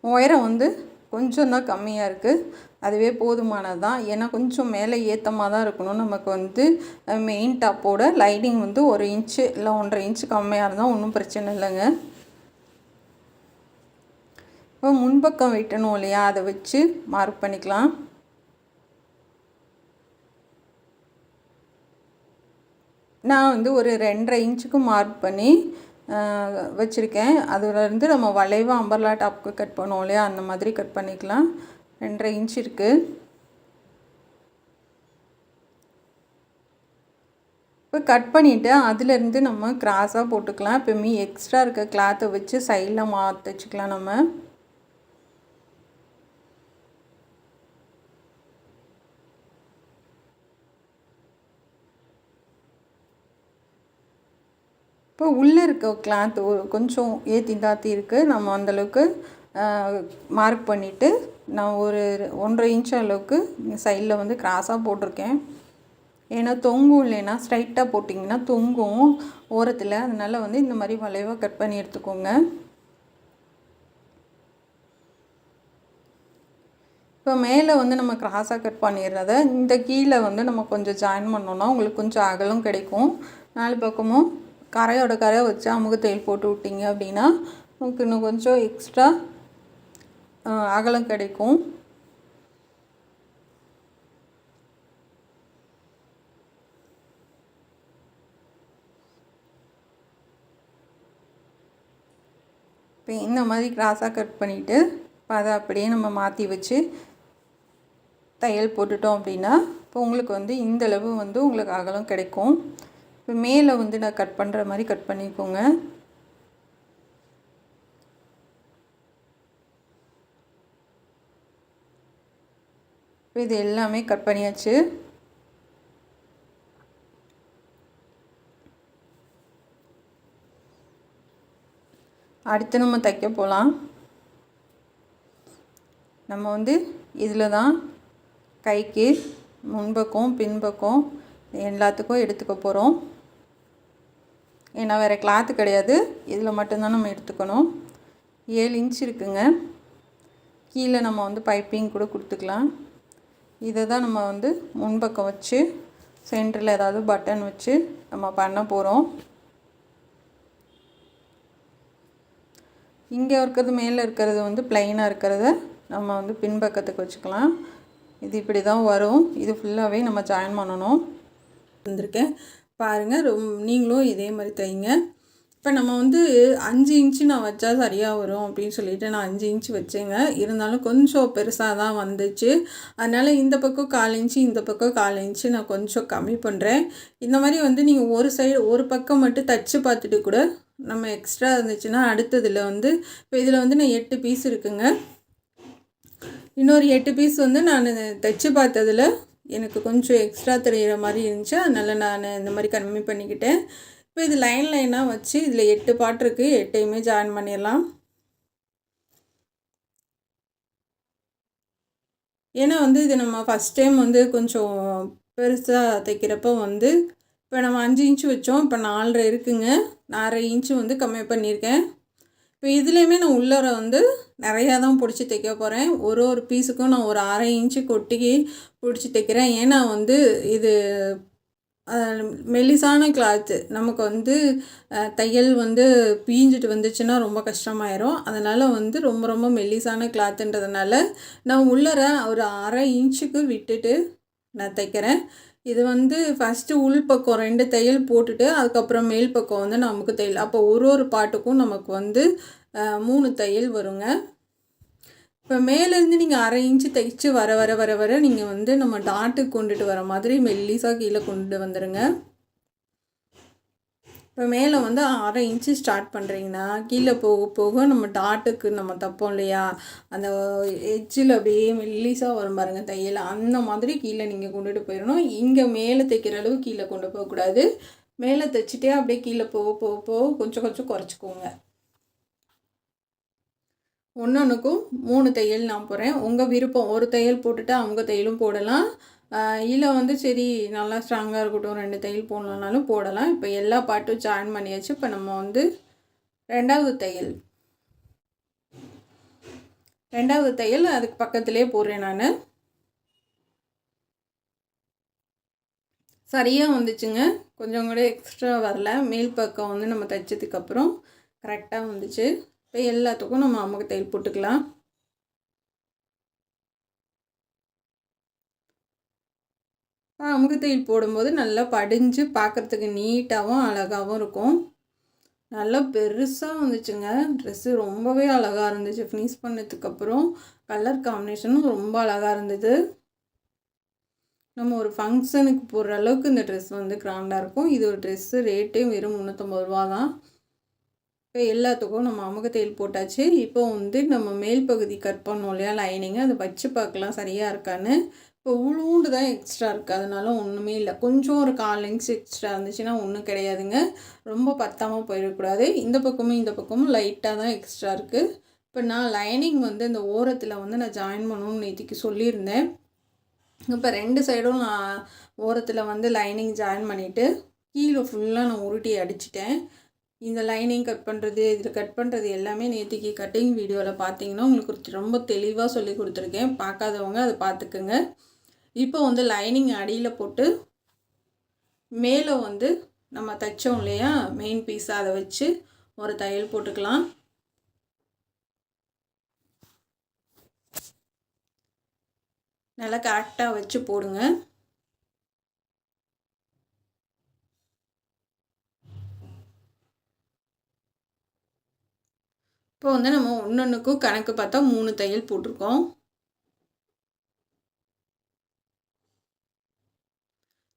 உயரம் வந்து கொஞ்சம் தான் கம்மியாக இருக்குது, அதுவே போதுமானது தான். ஏன்னா கொஞ்சம் மேலே ஏற்றமாக தான் இருக்கணும். நமக்கு வந்து மெயின் டாப்போட லைனிங் வந்து 1 இன்ச்சு இல்லை 1.5 இன்ச்சு கம்மியாக இருந்தால் ஒன்றும் பிரச்சனை இல்லைங்க. இப்போ முன்பக்கம் வெட்டணும் இல்லையா, அதை வச்சு மார்க் பண்ணிக்கலாம். நான் வந்து ஒரு 2.5 இன்ச்சுக்கு மார்க் பண்ணி வச்சுருக்கேன். அதுலேருந்து நம்ம வளைவாக அம்பர்லா டாப்புக்கு கட் பண்ணுவோம் இல்லையா, அந்த மாதிரி கட் பண்ணிக்கலாம். 2.5 இன்ச் இருக்குது. இப்போ கட் பண்ணிவிட்டு அதுலேருந்து நம்ம கிராஸாக போட்டுக்கலாம். இப்போ எக்ஸ்ட்ரா இருக்க கிளாத்தை வச்சு சைடில் தைச்சிக்கலாம் நம்ம. இப்போ உள்ளே இருக்க கிளாத் கொஞ்சம் ஏற்றி தாத்தி இருக்குது. நம்ம அந்தளவுக்கு மார்க் பண்ணிவிட்டு நான் ஒரு 1.5 இன்ச் அளவுக்கு சைடில் வந்து கிராஸாக போட்டிருக்கேன். ஏன்னா தொங்கும், இல்லைன்னா ஸ்ட்ரைட்டாக போட்டிங்கன்னா தொங்கும் ஓரத்தில். அதனால் வந்து இந்த மாதிரி வளைவாக கட் பண்ணி எடுத்துக்கோங்க. இப்போ மேலே வந்து நம்ம கிராஸாக கட் பண்ணிடுறத இந்த கீழே வந்து நம்ம கொஞ்சம் ஜாயின் பண்ணோன்னா உங்களுக்கு கொஞ்சம் அகலம் கிடைக்கும். 4 பக்கமும் கரையோட கரை வச்சு அமுக தையல் போட்டு விட்டிங்க அப்படின்னா நமக்கு இன்னும் கொஞ்சம் எக்ஸ்ட்ரா அகலம் கிடைக்கும். இப்போ இந்த மாதிரி கிராஸாக கட் பண்ணிவிட்டு இப்போ அதை அப்படியே நம்ம மாற்றி வச்சு தையல் போட்டுட்டோம் அப்படின்னா இப்போ உங்களுக்கு வந்து இந்தளவு வந்து உங்களுக்கு அகலம் கிடைக்கும். இப்போ மேலே வந்து நான் கட் பண்ணுற மாதிரி கட் பண்ணிக்கோங்க. இப்போ இது எல்லாமே கட் பண்ணியாச்சு. அடுத்து நம்ம தைக்க போகலாம். நம்ம வந்து இதில் தான் கைக்கு முன்பக்கம் பின்பக்கம் எல்லாத்துக்கும் எடுத்துக்க போகிறோம். ஏன்னா வேறு கிளாத்து கிடையாது, இதில் மட்டும்தான் நம்ம எடுத்துக்கணும். 7 இன்ச் இருக்குங்க. கீழே நம்ம வந்து பைப்பிங் கூட கொடுத்துக்கலாம். இதை தான் நம்ம வந்து முன்பக்கம் வச்சு சென்டரில் ஏதாவது பட்டன் வச்சு நம்ம பண்ண போகிறோம். இங்கே இருக்கிறது மேலே இருக்கிறது வந்து ப்ளைனாக இருக்கிறத நம்ம வந்து பின்பக்கத்துக்கு வச்சுக்கலாம். இது இப்படி தான் வரும். இது ஃபுல்லாகவே நம்ம ஜாயின் பண்ணணும். வந்திருக்கேன் பாருங்கள். நீங்களும் இதே மாதிரி தைங்க. இப்போ நம்ம வந்து 5 இன்ச்சு நான் வச்சா சரியாக வரும் அப்படின்னு சொல்லிட்டு நான் 5 இன்ச்சு வச்சேங்க. இருந்தாலும் கொஞ்சம் பெருசாக தான் வந்துச்சு. அதனால் இந்த பக்கம் 1/4 இன்ச்சு, இந்த பக்கம் 1/4 இன்ச்சு நான் கொஞ்சம் கம்மி பண்ணுறேன். இந்த மாதிரி வந்து நீங்கள் ஒரு பக்கம் மட்டும் தச்சு பார்த்துட்டு கூட நம்ம எக்ஸ்ட்ரா இருந்துச்சுன்னா அடுத்ததில் வந்து இப்போ இதில் வந்து நான் 8 பீஸ் இருக்குங்க. இன்னொரு 8 பீஸ் வந்து நான் தைச்சு பார்த்ததில் எனக்கு கொஞ்சம் எக்ஸ்ட்ரா தெரிகிற மாதிரி இருந்துச்சு. அதனால் நான் இந்த மாதிரி கம்மி பண்ணிக்கிட்டேன். இப்போ இது லைனாக வச்சு இதில் 8 பாட்டு இருக்குது. 8ஐயுமே ஜாயின் பண்ணிடலாம். ஏன்னா வந்து இது நம்ம ஃபஸ்ட் டைம் வந்து கொஞ்சம் பெருசாக தைக்கிறப்போ வந்து இப்போ நம்ம 5 இன்ச்சு வச்சோம். இப்போ 4.5 இருக்குங்க. 4.5 இன்ச்சு வந்து கம்மி பண்ணியிருக்கேன். இப்போ இதுலேயுமே நான் உள்ளர வந்து நிறையா தான் பிடிச்சி தைக்க போகிறேன். ஒரு பீஸுக்கும் நான் ஒரு 1/2 இன்ச்சு கொட்டி பிடிச்சி தைக்கிறேன். ஏன்னா வந்து இது மெல்லிசான கிளாத்து, நமக்கு வந்து தையல் வந்து பீஞ்சிட்டு வந்துச்சுன்னா ரொம்ப கஷ்டமாயிரும். அதனால் வந்து ரொம்ப மெல்லிசான கிளாத்துன்றதுனால நான் உள்ளர ஒரு 1/2 இன்ச்சுக்கு விட்டுட்டு நான் தைக்கிறேன். இது வந்து ஃபஸ்ட்டு உள் பக்கம் 2 தையல் போட்டுட்டு அதுக்கப்புறம் மேல் பக்கம் வந்து நமக்கு தையல். அப்போ ஒரு பாட்டுக்கும் நமக்கு வந்து 3 தையல் வருங்க. இப்போ மேலேருந்து நீங்கள் 1/2 இன்ச்சு தைச்சு வர நீங்கள் வந்து நம்ம டாட்டுக்கு கொண்டுட்டு வர மாதிரி மெல்லிசாக கீழே கொண்டுட்டு வந்துடுங்க. இப்போ மேலே வந்து 1/2 இன்ச்சு ஸ்டார்ட் பண்ணுறீங்கன்னா கீழே போக நம்ம டாட்டுக்கு நம்ம தைப்போம் இல்லையா, அந்த எட்ஜில் அப்படியே மெல்லிசாக வரும் பாருங்கள் தையல், அந்த மாதிரி கீழே நீங்கள் கொண்டுட்டு போயிடணும். இங்கே மேலே தைக்கிற அளவு கீழே கொண்டு போகக்கூடாது. மேலே தைச்சிட்டே அப்படியே கீழே போக கொஞ்சம் குறைச்சிக்கோங்க. ஒன்றுக்கும் 3 தையல் நான் போகிறேன். உங்கள் விருப்பம், ஒரு தையல் போட்டுட்டு அவங்க தையலும் போடலாம். இல்லை வந்து சரி நல்லா ஸ்ட்ராங்காக இருக்கட்டும் 2 தையல் போடலனாலும் போடலாம். இப்போ எல்லா பாட்டும் ஜாயின் பண்ணியாச்சு. இப்போ நம்ம வந்து 2வது தையல் அதுக்கு பக்கத்துலேயே போடுறேன். நான் சரியாக வந்துச்சுங்க. கொஞ்சம் கூட எக்ஸ்ட்ரா வரல. மேல் பக்கம் வந்து நம்ம தைச்சதுக்கப்புறம் கரெக்டாக வந்துச்சு. இப்போ எல்லாத்துக்கும் நம்ம அமுக்கு தையல் போட்டுக்கலாம். அமுக்கு தையல் போடும்போது நல்லா படிஞ்சு பார்க்குறதுக்கு நீட்டாகவும் அழகாகவும் இருக்கும். நல்லா பெருசாக வந்துச்சுங்க. ட்ரெஸ்ஸு ரொம்பவே அழகாக இருந்துச்சு. ஃபினிஷ் பண்ணதுக்கப்புறம் கலர் காம்பினேஷனும் ரொம்ப அழகாக இருந்தது. நம்ம ஒரு ஃபங்க்ஷனுக்கு போடுற அளவுக்கு இந்த ட்ரெஸ் வந்து கிராண்டாக இருக்கும். இது ஒரு ட்ரெஸ்ஸு ரேட்டே வெறும் 350 ரூபா தான். இப்போ எல்லாத்துக்கும் நம்ம அமுக்கு தையல் போட்டாச்சு. இப்போ வந்து நம்ம மேல் பகுதி கட் பண்ணோம் இல்லையா லைனிங்கு, அதை வச்சு பார்க்கலாம் சரியாக இருக்கான்னு. இப்போ உளுண்டு தான் எக்ஸ்ட்ரா இருக்குது, அதனால ஒன்றுமே இல்லை. கொஞ்சம் ஒரு 1/4 இன்ச் எக்ஸ்ட்ரா இருந்துச்சுன்னா ஒன்றும் கிடையாதுங்க. ரொம்ப பத்தாமல் போயிடக்கூடாது. இந்த பக்கமும் லைட்டாக தான் எக்ஸ்ட்ரா இருக்குது. இப்போ நான் லைனிங் வந்து இந்த ஓரத்தில் வந்து நான் ஜாயின் பண்ணணும்னு நேற்றுக்கு சொல்லியிருந்தேன். இப்போ 2 சைடும் நான் ஓரத்தில் வந்து லைனிங் ஜாயின் பண்ணிவிட்டு கீழே ஃபுல்லாக நான் உருட்டி அடிச்சிட்டேன். இந்த லைனிங் கட் பண்ணுறது, இதில் கட் பண்ணுறது எல்லாமே நேற்றுக்கு கட்டிங் வீடியோவில் பார்த்தீங்கன்னா உங்களுக்கு ரொம்ப தெளிவாக சொல்லி கொடுத்துருக்கேன். பார்க்காதவங்க அதை பார்த்துக்குங்க. இப்போ வந்து லைனிங் அடியில் போட்டு மேலே வந்து நம்ம தைச்சோம் இல்லையா மெயின் பீஸாக, அதை வச்சு ஒரு தையல் போட்டுக்கலாம். நல்லா கரெக்டாக வச்சு போடுங்க. இப்போ வந்து நம்ம ஒன்றுக்கும் கணக்கு பார்த்தா 3 தையல் போட்டிருக்கோம்.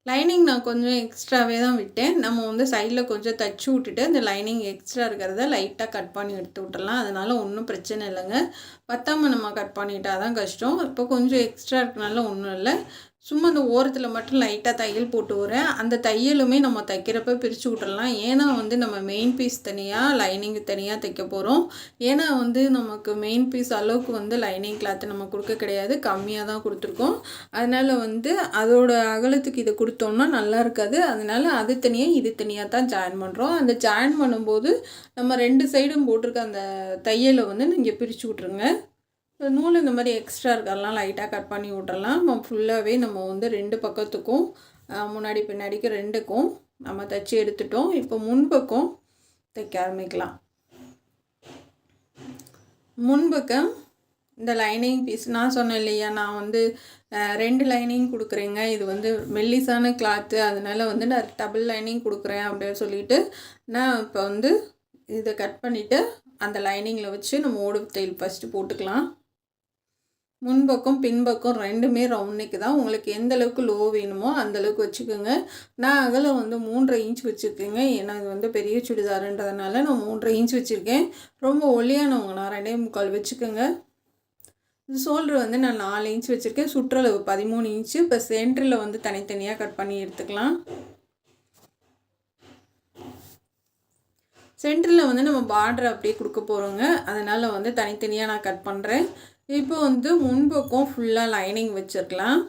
லைனிங் நான் கொஞ்சம் எக்ஸ்ட்ராவே தான் விட்டேன். நம்ம வந்து சைடில் கொஞ்சம் தச்சு விட்டுட்டு அந்த லைனிங் எக்ஸ்ட்ரா இருக்கிறத லைட்டாக கட் பண்ணி எடுத்து விட்டுறலாம். அதனால் ஒன்றும் பிரச்சனை இல்லைங்க. பத்தாமல் நம்ம கட் பண்ணிட்டால் தான் கஷ்டம். இப்போ கொஞ்சம் எக்ஸ்ட்ரா இருக்கனால ஒன்றும் இல்லை. சும்மா அந்த ஓரத்தில் மட்டும் லைட்டாக தையல் போட்டு வரேன். அந்த தையலுமே நம்ம தைக்கிறப்ப பிரித்து விட்டுறலாம். ஏன்னா வந்து நம்ம மெயின் பீஸ் தனியாக, லைனிங் தனியாக தைக்க போகிறோம். ஏன்னா வந்து நமக்கு மெயின் பீஸ் அளவுக்கு வந்து லைனிங் கிளாத்து நம்ம கொடுக்க கிடையாது, கம்மியாக தான் கொடுத்துருக்கோம். அதனால் வந்து அதோட அகலத்துக்கு இதை கொடுத்தோம்னா நல்லா இருக்காது. அதனால் அது தனியாக இது தனியாக தான் ஜாயின் பண்ணுறோம். அந்த ஜாயின் பண்ணும்போது நம்ம 2 சைடும் போட்டிருக்க அந்த தையலை வந்து நீங்கள் பிரித்து விட்ருங்க. நூல் இந்த மாதிரி எக்ஸ்ட்ரா இருக்கிறதெல்லாம் லைட்டாக கட் பண்ணி விட்றலாம். நம்ம ஃபுல்லாகவே நம்ம வந்து 2 பக்கத்துக்கும் முன்னாடி பின்னாடிக்கு 2க்கும் நம்ம தைச்சி எடுத்துட்டோம். இப்போ முன்பக்கம் தைக்க ஆரம்பிக்கலாம். முன்பக்கம் இந்த லைனிங் பீஸ் நான் சொன்னேன் இல்லையா, நான் வந்து 2 லைனிங் கொடுக்குறேங்க. இது வந்து மெல்லிசான கிளாத்து, அதனால் வந்து நான் டபுள் லைனிங் கொடுக்குறேன் அப்படின்னு சொல்லிட்டு நான் இப்போ வந்து இதை கட் பண்ணிவிட்டு அந்த லைனிங்கில் வச்சு நம்ம ஓடு தையல் ஃபஸ்ட்டு போட்டுக்கலாம். முன்பக்கம் பின்பக்கம் 2மே ரவுண்ட் நெக்கு தான். உங்களுக்கு எந்த அளவுக்கு லோ வேணுமோ அந்தளவுக்கு வச்சுக்கோங்க. நான் அகலம் வந்து 3.5 இன்ச் வச்சுருக்கேங்க. ஏன்னா இது வந்து பெரிய சுடிதாருன்றதுனால நான் 3.5 இன்ச் வச்சுருக்கேன். ரொம்ப ஒல்லியானவங்க நான் 2.25 வச்சுக்கோங்க. இது ஷோல்டர் வந்து நான் 4 இன்ச் வச்சுருக்கேன். சுற்றளவு 13 இன்ச்சு. இப்போ சென்டரில் வந்து தனித்தனியாக கட் பண்ணி எடுத்துக்கலாம். சென்டரில் வந்து நம்ம பார்டர் அப்படியே கொடுக்க போகிறோங்க. அதனால் வந்து தனித்தனியாக நான் கட் பண்ணுறேன். இப்போ வந்து முன்பக்கம் ஃபுல்லாக லைனிங் வச்சிருக்கலாம்.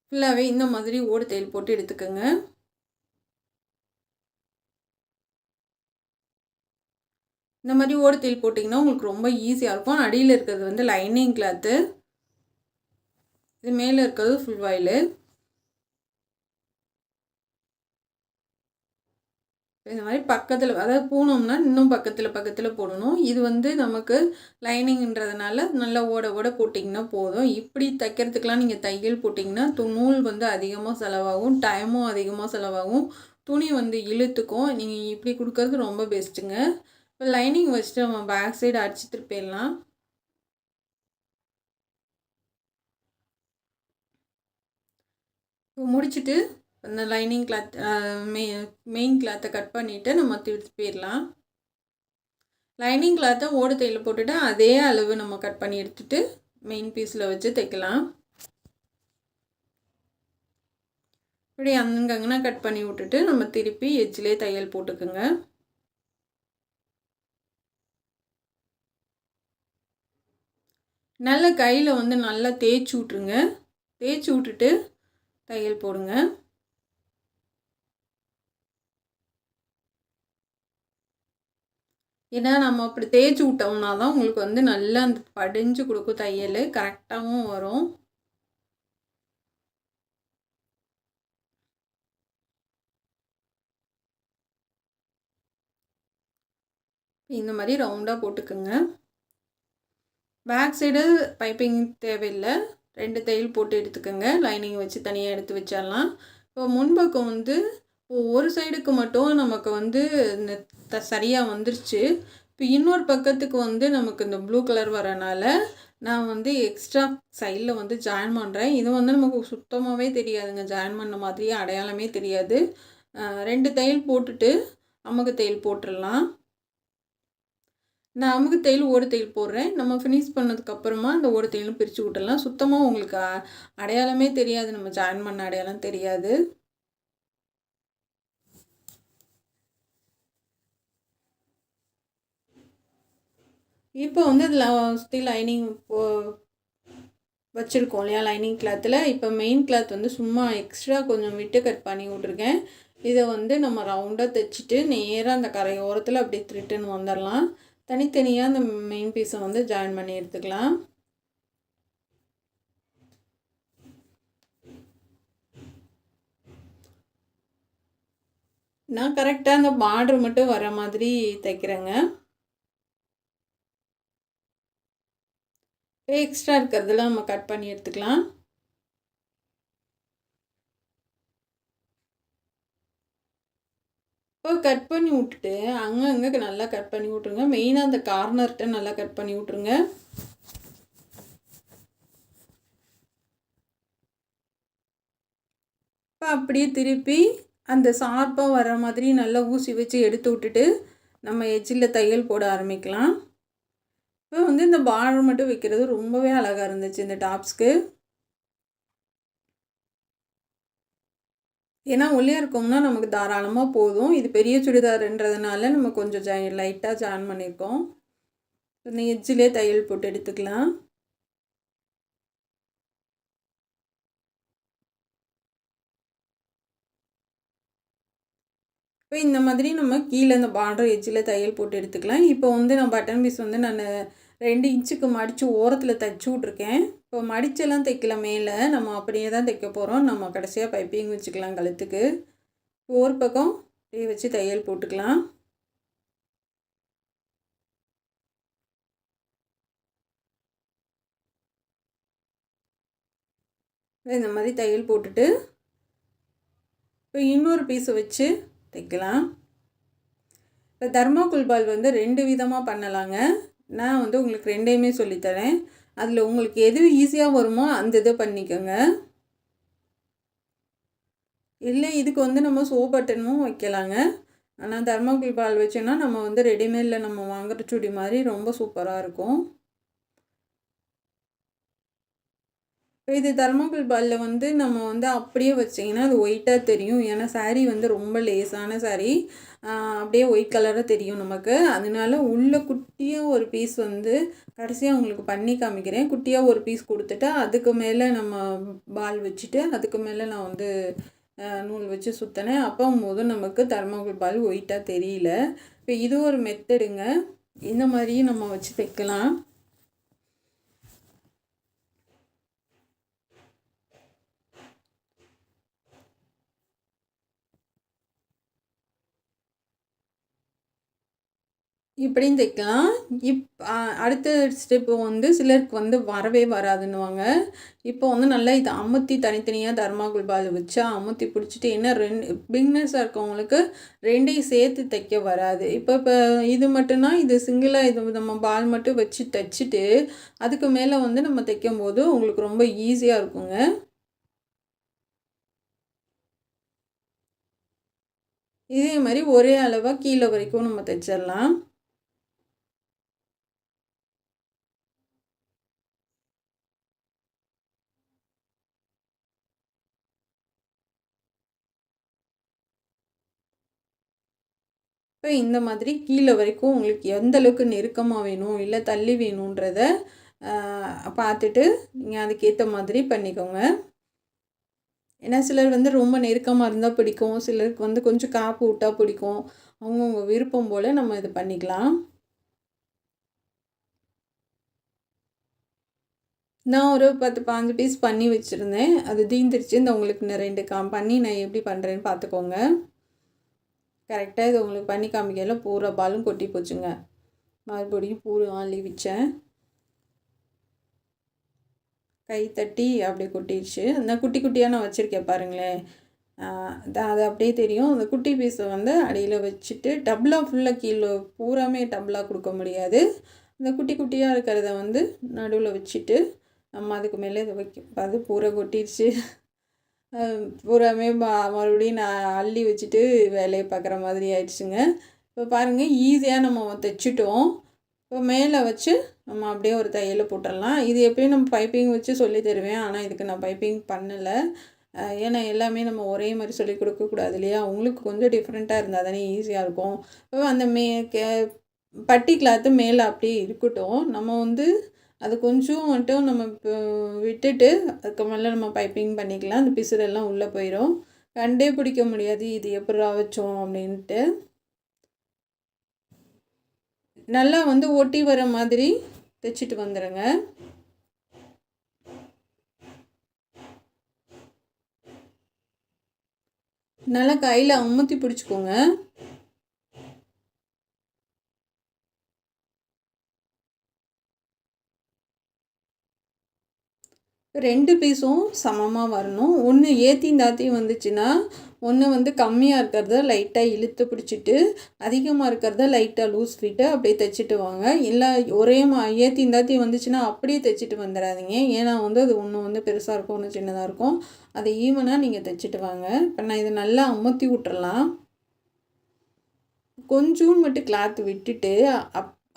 ஃபுல்லாகவே இந்த மாதிரி ஓடு தையல் போட்டு எடுத்துக்கோங்க. இந்த மாதிரி ஓடு தையல் போட்டிங்கன்னா உங்களுக்கு ரொம்ப ஈஸியாக இருக்கும். அடியில் இருக்கிறது வந்து லைனிங் கிளாத்து, இது மேலே இருக்கிறது ஃபுல் வாயிலு. இந்த மாதிரி பக்கத்தில், அதாவது போனோம்னா இன்னும் பக்கத்தில் போடணும். இது வந்து நமக்கு லைனிங்ன்றதுனால நல்லா ஓட போட்டிங்கன்னா போதும். இப்படி தைக்கிறதுக்கெலாம் நீங்கள் தையல் போட்டிங்கன்னா நூல் வந்து அதிகமாக செலவாகும், டைமும் அதிகமாக செலவாகும், துணி வந்து இழுத்துக்கும். நீங்கள் இப்படி கொடுக்கறது ரொம்ப பெஸ்ட்டுங்க. இப்போ லைனிங் வச்சுட்டு நம்ம பேக் சைடு அடிச்சுட்டு போயிடலாம். முடிச்சுட்டு அந்த லைனிங் கிளாத் மெயின் கிளாத்தை கட் பண்ணிவிட்டு நம்ம திருப்பி போயிடலாம். லைனிங் கிளாத்தை ஓடு தையல் போட்டுட்டு அதே அளவு நம்ம கட் பண்ணி எடுத்துகிட்டு மெயின் பீஸில் வச்சு தைக்கலாம். இப்படி அங்கங்கன்னா கட் பண்ணி விட்டுட்டு நம்ம திருப்பி எட்ஜ்லேயே தையல் போட்டுக்குங்க. நல்ல கையில் வந்து நல்லா தேய்ச்சி விட்ருங்க. தேய்ச்சி விட்டுட்டு தையல் போடுங்க. ஏன்னா நம்ம அப்படி தேய்ச்சி விட்டோம்னா தான் உங்களுக்கு வந்து நல்லா அந்த படிஞ்சு கொடுக்கும், தையல் கரெக்டாகவும் வரும். இந்த மாதிரி ரவுண்டாக போட்டுக்குங்க. பேக் சைடு பைப்பிங் தேவையில்லை, 2 தையல் போட்டு எடுத்துக்கோங்க. லைனிங் வச்சு தனியாக எடுத்து வச்சிடலாம். இப்போ முன்பக்கம் வந்து ஒரு சைடுக்கு மட்டும் நமக்கு வந்து இந்த சரியாக வந்துருச்சு. இப்போ இன்னொரு பக்கத்துக்கு வந்து நமக்கு இந்த ப்ளூ கலர் வரனால நான் வந்து எக்ஸ்ட்ரா சைடில் வந்து ஜாயின் பண்ணுறேன். இது வந்து நமக்கு சுத்தமாகவே தெரியாதுங்க, ஜாயின் பண்ண மாதிரியே அடையாளமே தெரியாது. 2 தையல் போட்டுட்டு அமுக்கு தையல் போட்டுடலாம். நான் அமுக்கு தையல் ஓடு தையல் போடுறேன். நம்ம ஃபினிஷ் பண்ணதுக்கப்புறமா அந்த ஓடு தையலும் பிரித்து விட்டுடலாம். சுத்தமாக உங்களுக்கு அடையாளமே தெரியாது, நம்ம ஜாயின் பண்ண அடையாளம் தெரியாது. இப்போ வந்து இதில் சுற்றி லைனிங் வச்சுருக்கோம் இல்லையா லைனிங் கிளாத்தில். இப்போ மெயின் கிளாத் வந்து சும்மா எக்ஸ்ட்ரா கொஞ்சம் விட்டு கட் பண்ணி விட்ருக்கேன். இதை வந்து நம்ம ரவுண்டாக தைச்சிட்டு நேராக அந்த கரையோரத்தில் அப்படியே த்ரிட்டுன்னு வந்துடலாம். தனித்தனியாக அந்த மெயின் பீஸை வந்து ஜாயின் பண்ணி எடுத்துக்கலாம். நான் கரெக்டாக அந்த பார்டர் மட்டும் வர மாதிரி தைக்கிறேங்க. எக்ஸ்ட்ரா இருக்கிறதெல்லாம் நம்ம கட் பண்ணி எடுத்துக்கலாம். இப்போ கட் பண்ணி விட்டுட்டு அங்கங்கே நல்லா கட் பண்ணி விட்ருங்க. மெயினாக அந்த கார்னர்கிட்ட நல்லா கட் பண்ணி விட்ருங்க. இப்போ அப்படியே திருப்பி அந்த ஷார்ப்பாக வர மாதிரி நல்லா ஊசி வச்சு எடுத்து விட்டுட்டு நம்ம எட்ஜில் தையல் போட ஆரம்பிக்கலாம். இப்போ வந்து இந்த பார்டர் மட்டும் வைக்கிறது ரொம்பவே அழகாக இருந்துச்சு இந்த டாப்ஸ்க்கு. ஏன்னா ஒல்லியாக இருக்கோம்னா நமக்கு தாராளமாக போதும். இது பெரிய சுடிதார்ன்றதுனால நம்ம கொஞ்சம் லைட்டாக ஜாயின் பண்ணியிருக்கோம். எட்ஜிலே தையல் போட்டு எடுத்துக்கலாம். இப்போ இந்த மாதிரி நம்ம கீழே இந்த பார்டர் எட்ஜில் தையல் போட்டு எடுத்துக்கலாம். இப்போ வந்து நான் பட்டன் பீஸ் வந்து நான் 2 இன்ச்சுக்கு மடித்து ஓரத்தில் தைச்சி விட்ருக்கேன். இப்போ மடிச்செல்லாம் தைக்கல மேலே, நம்ம அப்படியே தான் தைக்க போகிறோம். நம்ம கடைசியாக பைப்பிங் வச்சுக்கலாம் கழுத்துக்கு. ஒரு பக்கம் அப்படியே வச்சு தையல் போட்டுக்கலாம். இந்த மாதிரி தையல் போட்டுட்டு இப்போ இன்னொரு பீஸை வச்சு தைக்கலாம். இப்போ தர்மாக்கோல் பால் வந்து 2 விதமாக பண்ணலாங்க. நான் வந்து உங்களுக்கு 2யுமே சொல்லித்தரேன். அதில் உங்களுக்கு எது ஈஸியாக வருமோ அந்த இதை பண்ணிக்கோங்க. இல்லை இதுக்கு வந்து நம்ம சோப் பட்டனும் வைக்கலாங்க. ஆனால் தர்மாக்கோல் பால் வச்சோன்னா நம்ம வந்து ரெடிமேடில் நம்ம வாங்குற சுடி மாதிரி ரொம்ப சூப்பராக இருக்கும். இப்போ இது தர்மாக்கோல் பாலில் வந்து நம்ம வந்து அப்படியே வச்சிங்கன்னா அது ஒயிட்டாக தெரியும். ஏன்னா சாரீ வந்து ரொம்ப லேஸான சாரீ, அப்படியே ஒயிட் கலராக தெரியும் நமக்கு. அதனால உள்ளே குட்டியாக ஒரு பீஸ் வந்து கடைசியாக உங்களுக்கு பண்ணி காமிக்கிறேன். குட்டியாக ஒரு பீஸ் கொடுத்துட்டு அதுக்கு மேலே நம்ம பால் வச்சுட்டு அதுக்கு மேலே நான் வந்து நூல் வச்சு சுற்றினேன். அப்போது நமக்கு தர்மாக்கோல் பால் ஒயிட்டாக தெரியல. இப்போ இது ஒரு மெத்தடுங்க. இந்த மாதிரியும் நம்ம வச்சு தைக்கலாம். இப்படியும் தைக்கலாம். அடுத்த ஸ்டெப்பு வந்து சிலருக்கு வந்து வரவே வராதுன்னுவாங்க. இப்போ வந்து நல்லா இதை அமுத்தி தனித்தனியாக தர்மாக்கோல் பால் வச்சா அமுத்தி பிடிச்சிட்டு ஏன்னா பிகினர்ஸாக இருக்கவங்களுக்கு 2யும் சேர்த்து தைக்க வராது. இப்போ இது மட்டும்னா இது சிங்கிளாக இது நம்ம பால் மட்டும் வச்சு தைச்சிட்டு அதுக்கு மேலே வந்து நம்ம தைக்கும்போது உங்களுக்கு ரொம்ப ஈஸியாக இருக்குங்க. இதே மாதிரி ஒரே அளவாக கீழே வரைக்கும் நம்ம தைச்சிடலாம். இப்போ இந்த மாதிரி கீழே வரைக்கும் உங்களுக்கு எந்த அளவுக்கு நெருக்கமாக வேணும் இல்லை தள்ளி வேணுன்றத பார்த்துட்டு நீங்கள் அதுக்கேற்ற மாதிரி பண்ணிக்கோங்க. ஏன்னா சிலர் வந்து ரொம்ப நெருக்கமாக இருந்தால் பிடிக்கும், சிலருக்கு வந்து கொஞ்சம் காப்பு விட்டால் பிடிக்கும். அவங்கவுங்க விருப்பம் போல் நம்ம இது பண்ணிக்கலாம். நான் ஒரு 10-15 பீஸ் பண்ணி வச்சுருந்தேன். அது தீந்துருச்சு. இந்த உங்களுக்கு நான் 2 பண்ணி நான் எப்படி பண்ணுறேன்னு பார்த்துக்கோங்க. கரெக்டாக இது உங்களுக்கு பண்ணி காமிக்கல பூரா பாலும் கொட்டி போச்சுங்க. மறுபடியும் பூரா அள்ளி வச்சேன். கை தட்டி அப்படியே கொட்டிடுச்சு. அந்த குட்டி குட்டியாக நான் வச்சுருக்கேன் பாருங்களேன், அது அப்படியே தெரியும். அந்த குட்டி பீஸை வந்து அடியில் வச்சுட்டு டபுளாக ஃபுல்லாக கீழே பூராமே டபுளாக கொடுக்க முடியாது. இந்த குட்டி குட்டியாக இருக்கிறத வந்து நடுவில் வச்சுட்டு நம்ம அதுக்கு மேலே இதை அது பூரா கொட்டிடுச்சு. பூராமே மறுபடியும் நான் அள்ளி வச்சுட்டு வேலையை பார்க்குற மாதிரி ஆயிடுச்சுங்க. இப்போ பாருங்கள் ஈஸியாக நம்ம தைச்சிட்டோம். இப்போ மேலே வச்சு நம்ம அப்படியே ஒரு தையலை போட்டுடலாம். இது எப்பயும் நம்ம பைப்பிங் வச்சு சொல்லி தருவேன், ஆனால் இதுக்கு நான் பைப்பிங் பண்ணலை. ஏன்னா எல்லாமே நம்ம ஒரே மாதிரி சொல்லி கொடுக்கக்கூடாது இல்லையா, உங்களுக்கு கொஞ்சம் டிஃப்ரெண்ட்டாக இருந்தால் தானே ஈஸியாக இருக்கும். இப்போ அந்த பட்டி கிளாத்து மேலே அப்படியே இருக்கட்டும். நம்ம வந்து அது கொஞ்சம் மட்டும் நம்ம இப்போ விட்டுட்டு அதுக்கு மேலே நம்ம பைப்பிங் பண்ணிக்கலாம். அந்த பிசுறெல்லாம் உள்ளே போயிடும், கண்டே பிடிக்க முடியாது இது எப்படா வச்சோம் அப்படின்ட்டு. நல்லா வந்து ஒட்டி வர மாதிரி தைச்சிட்டு வந்துடுங்க. நல்லா கையில் அமுத்தி பிடிச்சிக்கோங்க. ரெண்டு பீஸும் சமமாக வரணும். ஒன்று ஏற்றியும் தாத்தியும் வந்துச்சுன்னா ஒன்று வந்து கம்மியாக இருக்கிறத லைட்டாக இழுத்து பிடிச்சிட்டு அதிகமாக இருக்கிறத லைட்டாக லூஸ் ஃபிட்டு அப்படியே தைச்சிட்டு வாங்க. இல்லை ஒரே ஏற்றியும் தாத்தியும் வந்துச்சுன்னா அப்படியே தைச்சிட்டு வந்துடாதீங்க. ஏன்னா வந்து அது ஒன்று வந்து பெருசாக இருக்கும், ஒன்று சின்னதாக இருக்கும். அதை ஈவனாக நீங்கள் தைச்சிட்டு வாங்க. இப்போ நான் இதை நல்லா அமுத்தி விட்டுறலாம். கொஞ்சோண்டு மட்டும் கிளாத் விட்டுட்டு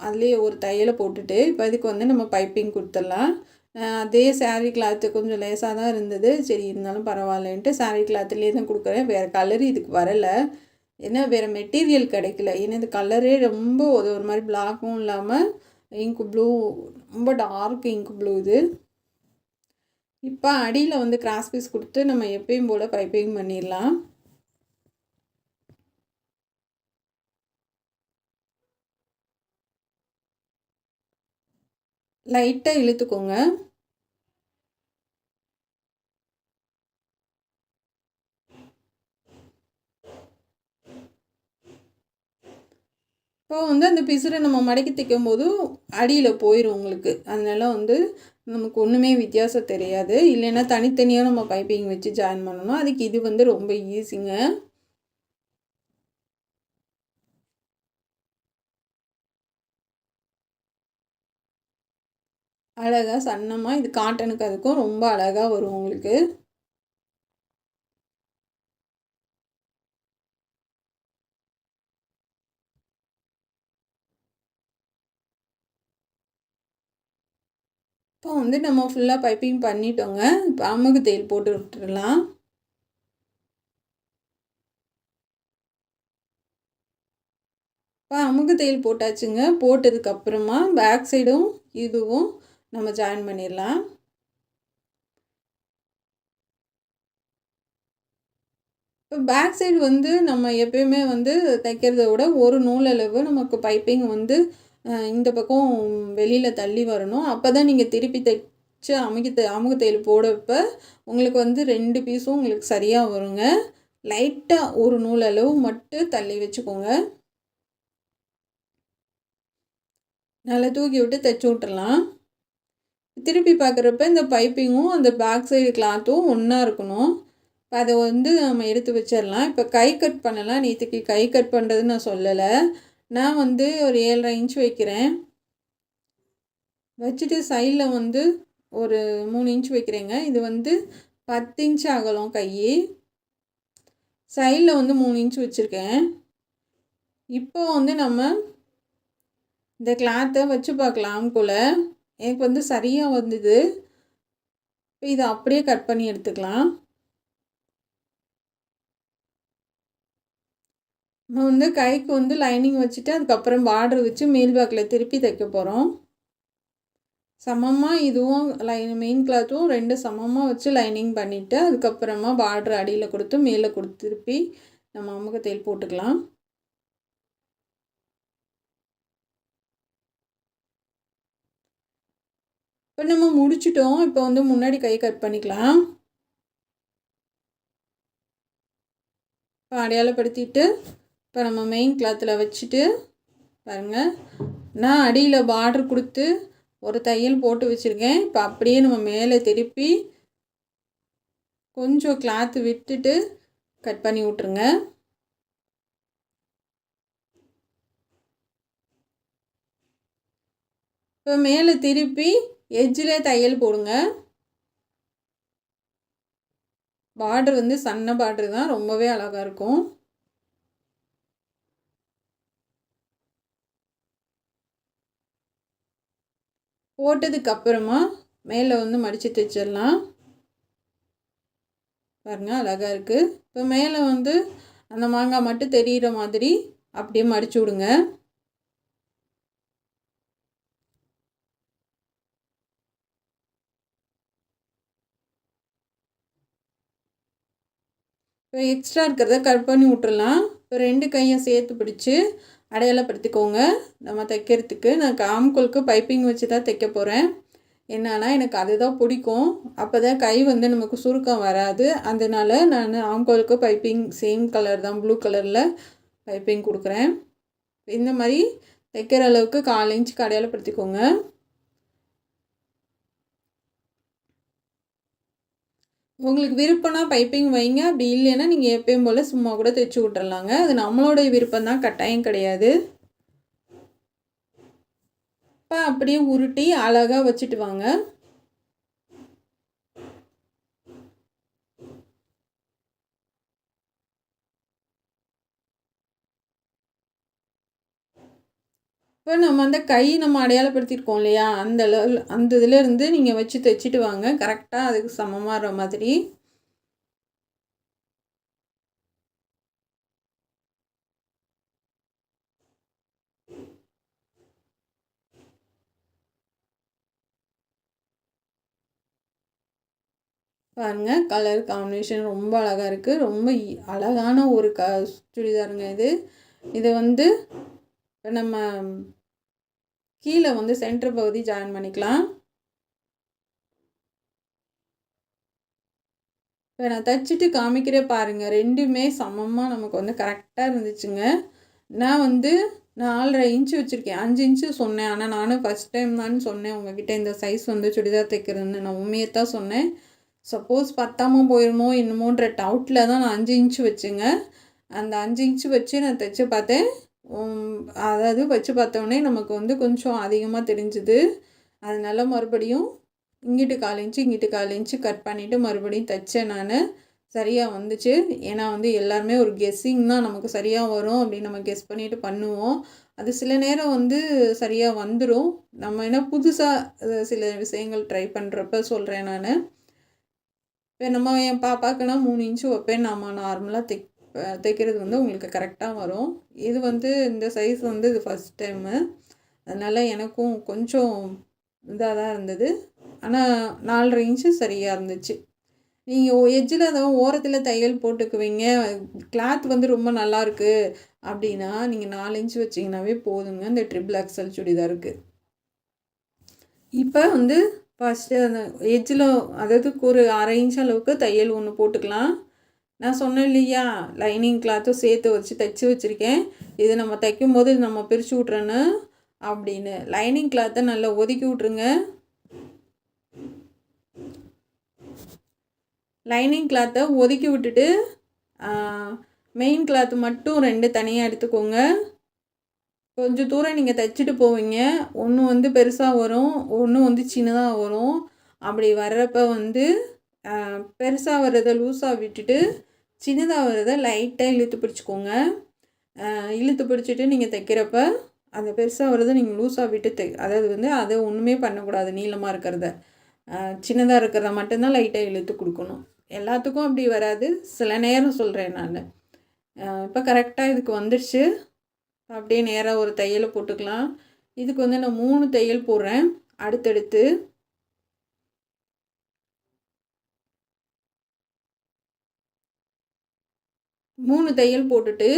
அதுலேயே ஒரு தையலை போட்டுட்டு இப்போ இதுக்கு வந்து நம்ம பைப்பிங் கொடுத்துடலாம். அதே saree கிளாத்து கொஞ்சம் லேசாக தான் இருந்தது. சரி இருந்தாலும் பரவாயில்லன்ட்டு saree கிளாத்துலேயே தான் கொடுக்குறேன். வேறு கலர் இதுக்கு வரலை, ஏன்னா வேறு மெட்டீரியல் கிடைக்கல. ஏன்னா இந்த கலரே ரொம்ப ஒரு மாதிரி பிளாக்கும் இல்லாமல் இங்கு ப்ளூ, ரொம்ப டார்க் இங்கு ப்ளூ இது. இப்போ அடியில் வந்து கிராஸ் பீஸ் கொடுத்து நம்ம எப்பயும் போல் பைப்பிங் பண்ணிடலாம். லைட்டாக இழுத்துக்கோங்க. இப்போ வந்து அந்த பிசுரை நம்ம மடக்கி தைக்கும் போது அடியில் போயிடும் உங்களுக்கு. அதனால வந்து நமக்கு ஒன்றுமே வித்தியாசம் தெரியாது. இல்லைன்னா தனித்தனியாக நம்ம பைப்பிங் வச்சு ஜாயின் பண்ணணும். அதுக்கு இது வந்து ரொம்ப ஈஸிங்க. அழகாக சன்னமாக இது காட்டனுக்கு அதுக்கும் ரொம்ப அழகாக வரும் உங்களுக்கு. இப்போ வந்து நம்ம ஃபுல்லாக பைப்பிங் பண்ணிட்டோங்க. இப்போ அமுகு தையல் போட்டு விட்டுடலாம். இப்போ அமுகு தையல் போட்டாச்சுங்க. போட்டதுக்கப்புறமா பேக் சைடும் இதுவும் நம்ம ஜாயின் பண்ணிடலாம். இப்போ பேக் சைடு வந்து நம்ம எப்பயுமே வந்து தைக்கிறத விட ஒரு நூலளவு நமக்கு பைப்பிங் வந்து இந்த பக்கம் வெளியில் தள்ளி வரணும். அப்போ தான் நீங்கள் திருப்பி தைச்சு அமுகு தையல் போடப்போ உங்களுக்கு வந்து 2 பீஸும் உங்களுக்கு சரியாக வருங்க. லைட்டாக ஒரு நூலளவு மட்டும் தள்ளி வச்சுக்கோங்க. நல்லா தூக்கி விட்டு தைச்சி விட்டுறலாம். திருப்பி பார்க்குறப்ப இந்த பைப்பிங்கும் அந்த பேக் சைடு கிளாத்தும் ஒன்றா இருக்கணும். இப்போ அதை வந்து நம்ம எடுத்து வச்சிடலாம். இப்போ கை கட் பண்ணலாம். நேற்றுக்கு கை கட் பண்ணுறதுன்னு நான் சொல்லலை. நான் வந்து ஒரு 7.5 இன்ச் வைக்கிறேன். வச்சுட்டு சைடில் வந்து ஒரு 3 இன்ச் வைக்கிறேங்க. இது வந்து 10 இன்ச் அகலம் கை. சைடில் வந்து 3 இன்ச் வச்சுருக்கேன். இப்போ வந்து நம்ம இந்த கிளாத்தை வச்சு பார்க்கலாம் போல். எனக்கு வந்து சரியாக வந்தது. இப்போ இதை அப்படியே கட் பண்ணி எடுத்துக்கலாம். நம்ம வந்து கைக்கு வந்து லைனிங் வச்சுட்டு அதுக்கப்புறம் பார்டர் வச்சு மேல் பேக்கில் திருப்பி தைக்க போகிறோம். சமமாக இதுவும் மெயின் கிளாத்தும் 2 சமமாக வச்சு லைனிங் பண்ணிவிட்டு அதுக்கப்புறமா பார்டர் அடியில் கொடுத்து மேலே கொடுத்து திருப்பி நம்ம அமுக தையல் போட்டுக்கலாம். இப்போ நம்ம முடிச்சிட்டோம். இப்போ வந்து முன்னாடி கை கட் பண்ணிக்கலாம். இப்போ அடையாளப்படுத்திட்டு இப்போ நம்ம மெயின் கிளாத்தில் வச்சுட்டு பாருங்கள், நான் அடியில் பார்டர் கொடுத்து ஒரு தையல் போட்டு வச்சுருக்கேன். இப்போ அப்படியே நம்ம மேலே திருப்பி கொஞ்சம் கிளாத்து விட்டுட்டு கட் பண்ணி விட்ருங்க. இப்போ மேலே திருப்பி எட்ஜில் தையல் போடுங்க. பார்டர் வந்து சன்ன பார்டர் தான், ரொம்பவே அழகாக இருக்கும். போட்டதுக்கப்புறமா மேலே வந்து மடித்து தைச்சிடலாம். பாருங்கள் அழகாக இருக்குது. இப்போ மேலே வந்து அந்த மாங்காய் மட்டும் தெரிகிற மாதிரி அப்படியே மடிச்சு விடுங்க. இப்போ எக்ஸ்ட்ரா இருக்கிறத கட் பண்ணி விட்டுறலாம். இப்போ 2 கையும் சேர்த்து பிடிச்சி அடையாளப்படுத்திக்கோங்க. நம்ம தைக்கிறதுக்கு நான் ஆம்கோலுக்கு பைப்பிங் வச்சு தான் தைக்க போகிறேன். என்னன்னா எனக்கு அதுதான் பிடிக்கும். அப்போ தான் கை வந்து நமக்கு சுருக்கம் வராது. அதனால நான் ஆம்கோலுக்கு பைப்பிங் சேம் கலர் தான், ப்ளூ கலரில் பைப்பிங் கொடுக்குறேன். இந்த மாதிரி தைக்கிற அளவுக்கு 1/4 இன்ச்சுக்கு அடையாளப்படுத்திக்கோங்க. உங்களுக்கு விருப்பம்னா பைப்பிங் வைங்க, அப்படி இல்லைன்னா நீங்கள் எப்பயும் போல் சும்மா கூட தைச்சி விட்டுறலாங்க. அது நம்மளோடைய விருப்பம் தான், கட்டாயம் கிடையாது. இப்போ அப்படியே உருட்டி அழகாக வச்சுட்டு வாங்க. இப்போ இப்போ நம்ம அந்த கை நம்ம அடையாளப்படுத்தியிருக்கோம் இல்லையா, அந்த இதுலேருந்து நீங்கள் வச்சு தைச்சிட்டு வாங்க, கரெக்டாக அதுக்கு சமமாகிற மாதிரி. பாருங்கள், கலர் காம்பினேஷன் ரொம்ப அழகாக இருக்குது. ரொம்ப அழகான ஒரு சுடிதாருங்க இது. இதை வந்து நம்ம கீழே வந்து சென்டர் பகுதி ஜாயின் பண்ணிக்கலாம். இப்போ நான் தைச்சிட்டு காமிக்கிறேன் பாருங்கள், ரெண்டுமே சமமாக நமக்கு வந்து கரெக்டாக இருந்துச்சுங்க. நான் வந்து 4.5 இன்ச்சு வச்சுருக்கேன். 5 இன்ச்சு சொன்னேன், ஆனால் நானும் ஃபஸ்ட் டைம் தான் சொன்னேன் உங்ககிட்ட இந்த சைஸ் வந்து சுடிதார் தைக்கிறதுன்னு. நான் உண்மையை தான் சொன்னேன். சப்போஸ் பத்தாமல் போயிடுமோ என்னமோன்ற டவுட்டில் தான் நான் 5 இன்ச்சு வச்சுங்க. அந்த 5 இன்ச்சு வச்சு நான் தைச்சி பார்த்தேன். அதாவது வச்சு பார்த்தோன்னே நமக்கு வந்து கொஞ்சம் அதிகமாக தெரிஞ்சுது. அதனால மறுபடியும் இங்கிட்டு 1/4 இன்ச்சு இங்கிட்டு 1/4 இன்ச்சு கட் பண்ணிவிட்டு மறுபடியும் தைச்சேன் நான். சரியாக வந்துச்சு. ஏன்னா வந்து எல்லாருமே ஒரு கெஸ்ஸிங் தான், நமக்கு சரியாக வரும் அப்படின்னு நம்ம கெஸ் பண்ணிவிட்டு பண்ணுவோம். அது சில நேரம் வந்து சரியாக வந்துடும். நம்ம என்ன புதுசாக சில விஷயங்கள் ட்ரை பண்ணுறப்ப சொல்கிறேன் நான். இப்போ நம்ம என் பாப்பாக்குன்னா 3 இன்ச்சு வைப்பேன். நம்ம நார்மலாக தைக்கிறது வந்து உங்களுக்கு கரெக்டாக வரும். இது வந்து இந்த சைஸ் வந்து இது ஃபஸ்ட் டைமு, அதனால் எனக்கும் கொஞ்சம் இதாக தான் இருந்தது. ஆனால் 4.5 இன்ச்சு சரியாக இருந்துச்சு. நீங்கள் எட்ஜில் அதாவது ஓரத்தில் தையல் போட்டுக்குவீங்க, கிளாத் வந்து ரொம்ப நல்லாயிருக்கு அப்படின்னா நீங்கள் 4 இன்ச்சு வச்சிங்கனாவே போதுங்க இந்த ட்ரிபிள் எக்ஸல் சுடிதாருக்கு. இப்போ வந்து ஃபஸ்ட்டு அந்த எட்ஜில் அதாவது ஒரு 1/2 இன்ச் அளவுக்கு தையல் ஒன்று போட்டுக்கலாம். நான் சொன்னேன் இல்லையா, லைனிங் கிளாத்தும் சேர்த்து வச்சு தைச்சி வச்சுருக்கேன். இது நம்ம தைக்கும்போது நம்ம பிரித்து விட்றேன்னு அப்படின்னு. லைனிங் கிளாத்தை நல்லா ஒதுக்கி விட்ருங்க. லைனிங் கிளாத்தை ஒதுக்கி விட்டுட்டு மெயின் கிளாத்து மட்டும் 2 தனியாக எடுத்துக்கோங்க. கொஞ்சம் தூரம் நீங்கள் தைச்சிட்டு போவீங்க. ஒன்று வந்து பெருசாக வரும், ஒன்று வந்து சின்னதாக வரும். அப்படி வர்றப்ப வந்து பெருசாக வர்றதை லூஸாக விட்டுட்டு சின்னதாக வர்றதை லைட்டாக இழுத்து பிடிச்சிக்கோங்க. இழுத்து பிடிச்சிட்டு நீங்கள் தைக்கிறப்ப அந்த பெருசாக வர்றதை நீங்கள் லூஸாக விட்டு அதாவது வந்து அதை ஒன்றுமே பண்ணக்கூடாது. நீளமாக இருக்கிறத சின்னதாக இருக்கிறத மட்டும்தான் லைட்டாக இழுத்து கொடுக்கணும். எல்லாத்துக்கும் அப்படி வராது, சில நேரம் சொல்கிறேன் நான். இப்போ கரெக்டாக இதுக்கு வந்துடுச்சு. அப்படியே நேராக ஒரு தையலை போட்டுக்கலாம். இதுக்கு வந்து நான் 3 தையல் போடுறேன் அடுத்தடுத்து. மூணு தையல் போட்டுட்டு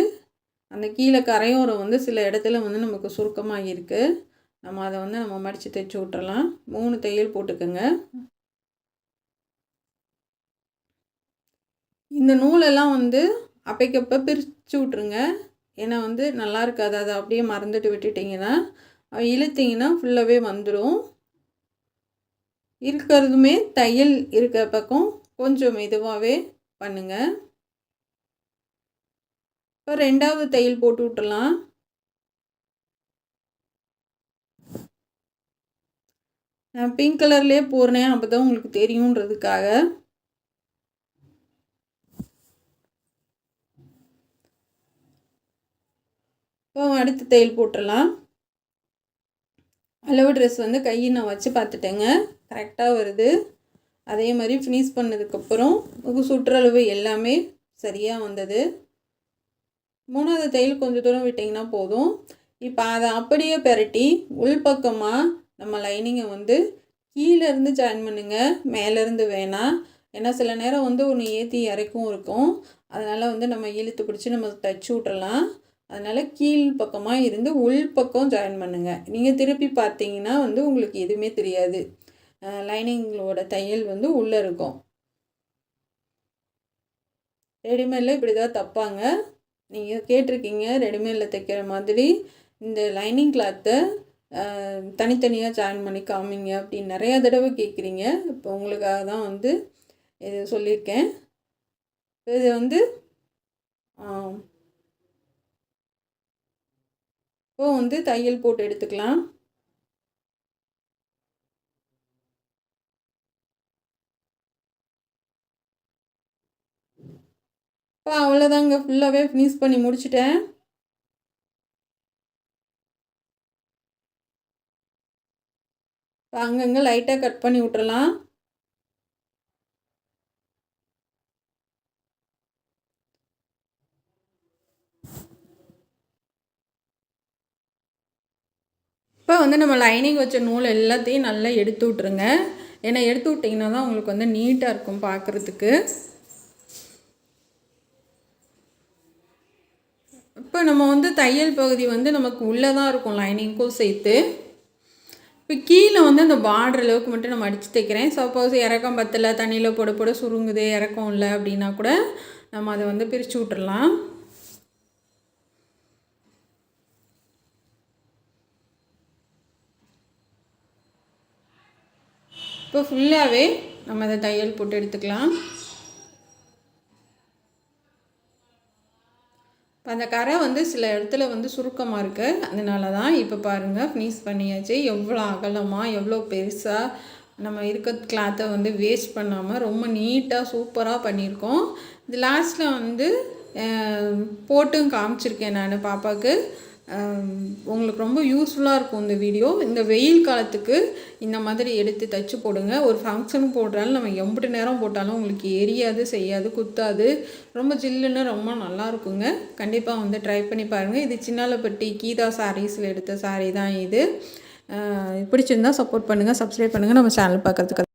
அந்த கீழே கரையோரம் வந்து சில இடத்துல வந்து நமக்கு சுருக்கமாக இருக்குது. நம்ம அதை வந்து நம்ம மடித்து தைச்சி விட்டுறலாம். 3 தையல் போட்டுக்கோங்க. இந்த நூலெல்லாம் வந்து அப்பைக்கப்போ பிரித்து விட்ருங்க. ஏன்னா வந்து நல்லா இருக்காது, அதை அப்படியே மறந்துட்டு விட்டுட்டிங்கன்னா இழுத்திங்கன்னா ஃபுல்லாகவே வந்துடும். இருக்கிறதுமே தையல் இருக்கிற பக்கம் கொஞ்சம் மெதுவாகவே பண்ணுங்கள். இப்போ 2வது தையல் போட்டு விட்டுலாம். நான் பிங்க் கலர்லேயே போடுறேன், அப்போ தான் உங்களுக்கு தெரியுன்றதுக்காக. இப்போ அடுத்த தையல் போட்டுடலாம். அளவு ட்ரெஸ் வந்து கையை நான் வச்சு பார்த்துட்டேங்க, கரெக்டாக வருது. அதே மாதிரி ஃபினிஷ் பண்ணதுக்கப்புறம் சுற்றளவு எல்லாமே சரியாக வந்தது. 3வது தையல் கொஞ்சம் தூரம் விட்டிங்கன்னா போதும். இப்போ அதை அப்படியே பெரட்டி உள்பக்கமாக நம்ம லைனிங்கை வந்து கீழேருந்து ஜாயின் பண்ணுங்கள், மேலேருந்து வேணாம். ஏன்னா சில நேரம் வந்து ஒன்று ஏற்றி இறக்கும் இருக்கும், அதனால் வந்து நம்ம இழுத்து பிடிச்சி நம்ம தைச்சி விட்றலாம். அதனால் கீழ் பக்கமாக இருந்து உள்பக்கம் ஜாயின் பண்ணுங்கள். நீங்கள் திருப்பி பார்த்தீங்கன்னா வந்து உங்களுக்கு எதுவுமே தெரியாது, லைனிங்களோட தையல் வந்து உள்ளே இருக்கும். ரெடிமேடில் இப்படி தான் தைப்பாங்க. நீங்கள் கேட்டிருக்கீங்க ரெடிமேடில் தைக்கிற மாதிரி இந்த லைனிங் கிளாத்தை தனித்தனியாக ஜாயின் பண்ணி காமிங்க அப்படின்னு நிறையா தடவை கேட்குறீங்க. இப்போ உங்களுக்காக தான் வந்து இது சொல்லியிருக்கேன். இது வந்து இப்போ வந்து தையல் போட்டு எடுத்துக்கலாம். இப்போ அவ்வளோதாங்க, ஃபுல்லாகவே ஃபினிஷ் பண்ணி முடிச்சிட்டேன். அங்கங்கே லைட்டாக கட் பண்ணி விட்டுறலாம். இப்போ வந்து நம்ம லைனிங் வச்ச நூல் எல்லாத்தையும் நல்லா எடுத்து விட்ருங்க. ஏன்னா எடுத்து விட்டிங்கன்னா தான் உங்களுக்கு வந்து நீட்டாக இருக்கும் பார்க்குறதுக்கு. இப்போ நம்ம வந்து தையல் பகுதி வந்து நமக்கு உள்ளே தான் இருக்கும் லைனிங்க்கும் சேர்த்து. இப்போ கீழே வந்து அந்த பார்டர் அளவுக்கு மட்டும் நம்ம அடித்து தைக்கிறேன். சப்போஸ் இறக்கம் பத்தலை, தண்ணியில் போட போட சுருங்குது, இறக்கம் இல்லை அப்படின்னா கூட நம்ம அதை வந்து பிரித்து விட்டுறலாம். இப்போ ஃபுல்லாகவே நம்ம அதை தையல் போட்டு எடுத்துக்கலாம். இப்போ அந்த கரை வந்து சில இடத்துல வந்து சுருக்கமாக இருக்குது, அதனால தான். இப்போ பாருங்கள் ஃபினிஷ் பண்ணியாச்சு. எவ்வளோ அகலமாக எவ்வளோ பெருசாக நம்ம இருக்க கிளாத்தை வந்து வேஸ்ட் பண்ணாமல் ரொம்ப நீட்டாக சூப்பராக பண்ணியிருக்கோம். இது லாஸ்ட்டில் வந்து போட்டும் காமிச்சிருக்கேன் நான் பாப்பாவுக்கு. உங்களுக்கு ரொம்ப யூஸ்ஃபுல்லாக இருக்கும் இந்த வீடியோ. இந்த வெயில் காலத்துக்கு இந்த மாதிரி எடுத்து தைச்சி போடுங்க. ஒரு ஃபங்க்ஷனுக்கு போடுறாலும் நம்ம எம்பிட்டு நேரம் போட்டாலும் உங்களுக்கு எரியாது, செய்யாது, குத்தாது. ரொம்ப ஜில்லுன்னு ரொம்ப நல்லா இருக்குங்க. கண்டிப்பாக வந்து ட்ரை பண்ணி பாருங்கள். இது சின்னாலப்பட்டி கீதா சாரீஸில் எடுத்த சாரீ தான் இது. பிடிச்சிருந்தால் சப்போர்ட் பண்ணுங்கள், சப்ஸ்கிரைப் பண்ணுங்கள் நம்ம சேனல் பார்க்குறதுக்கு.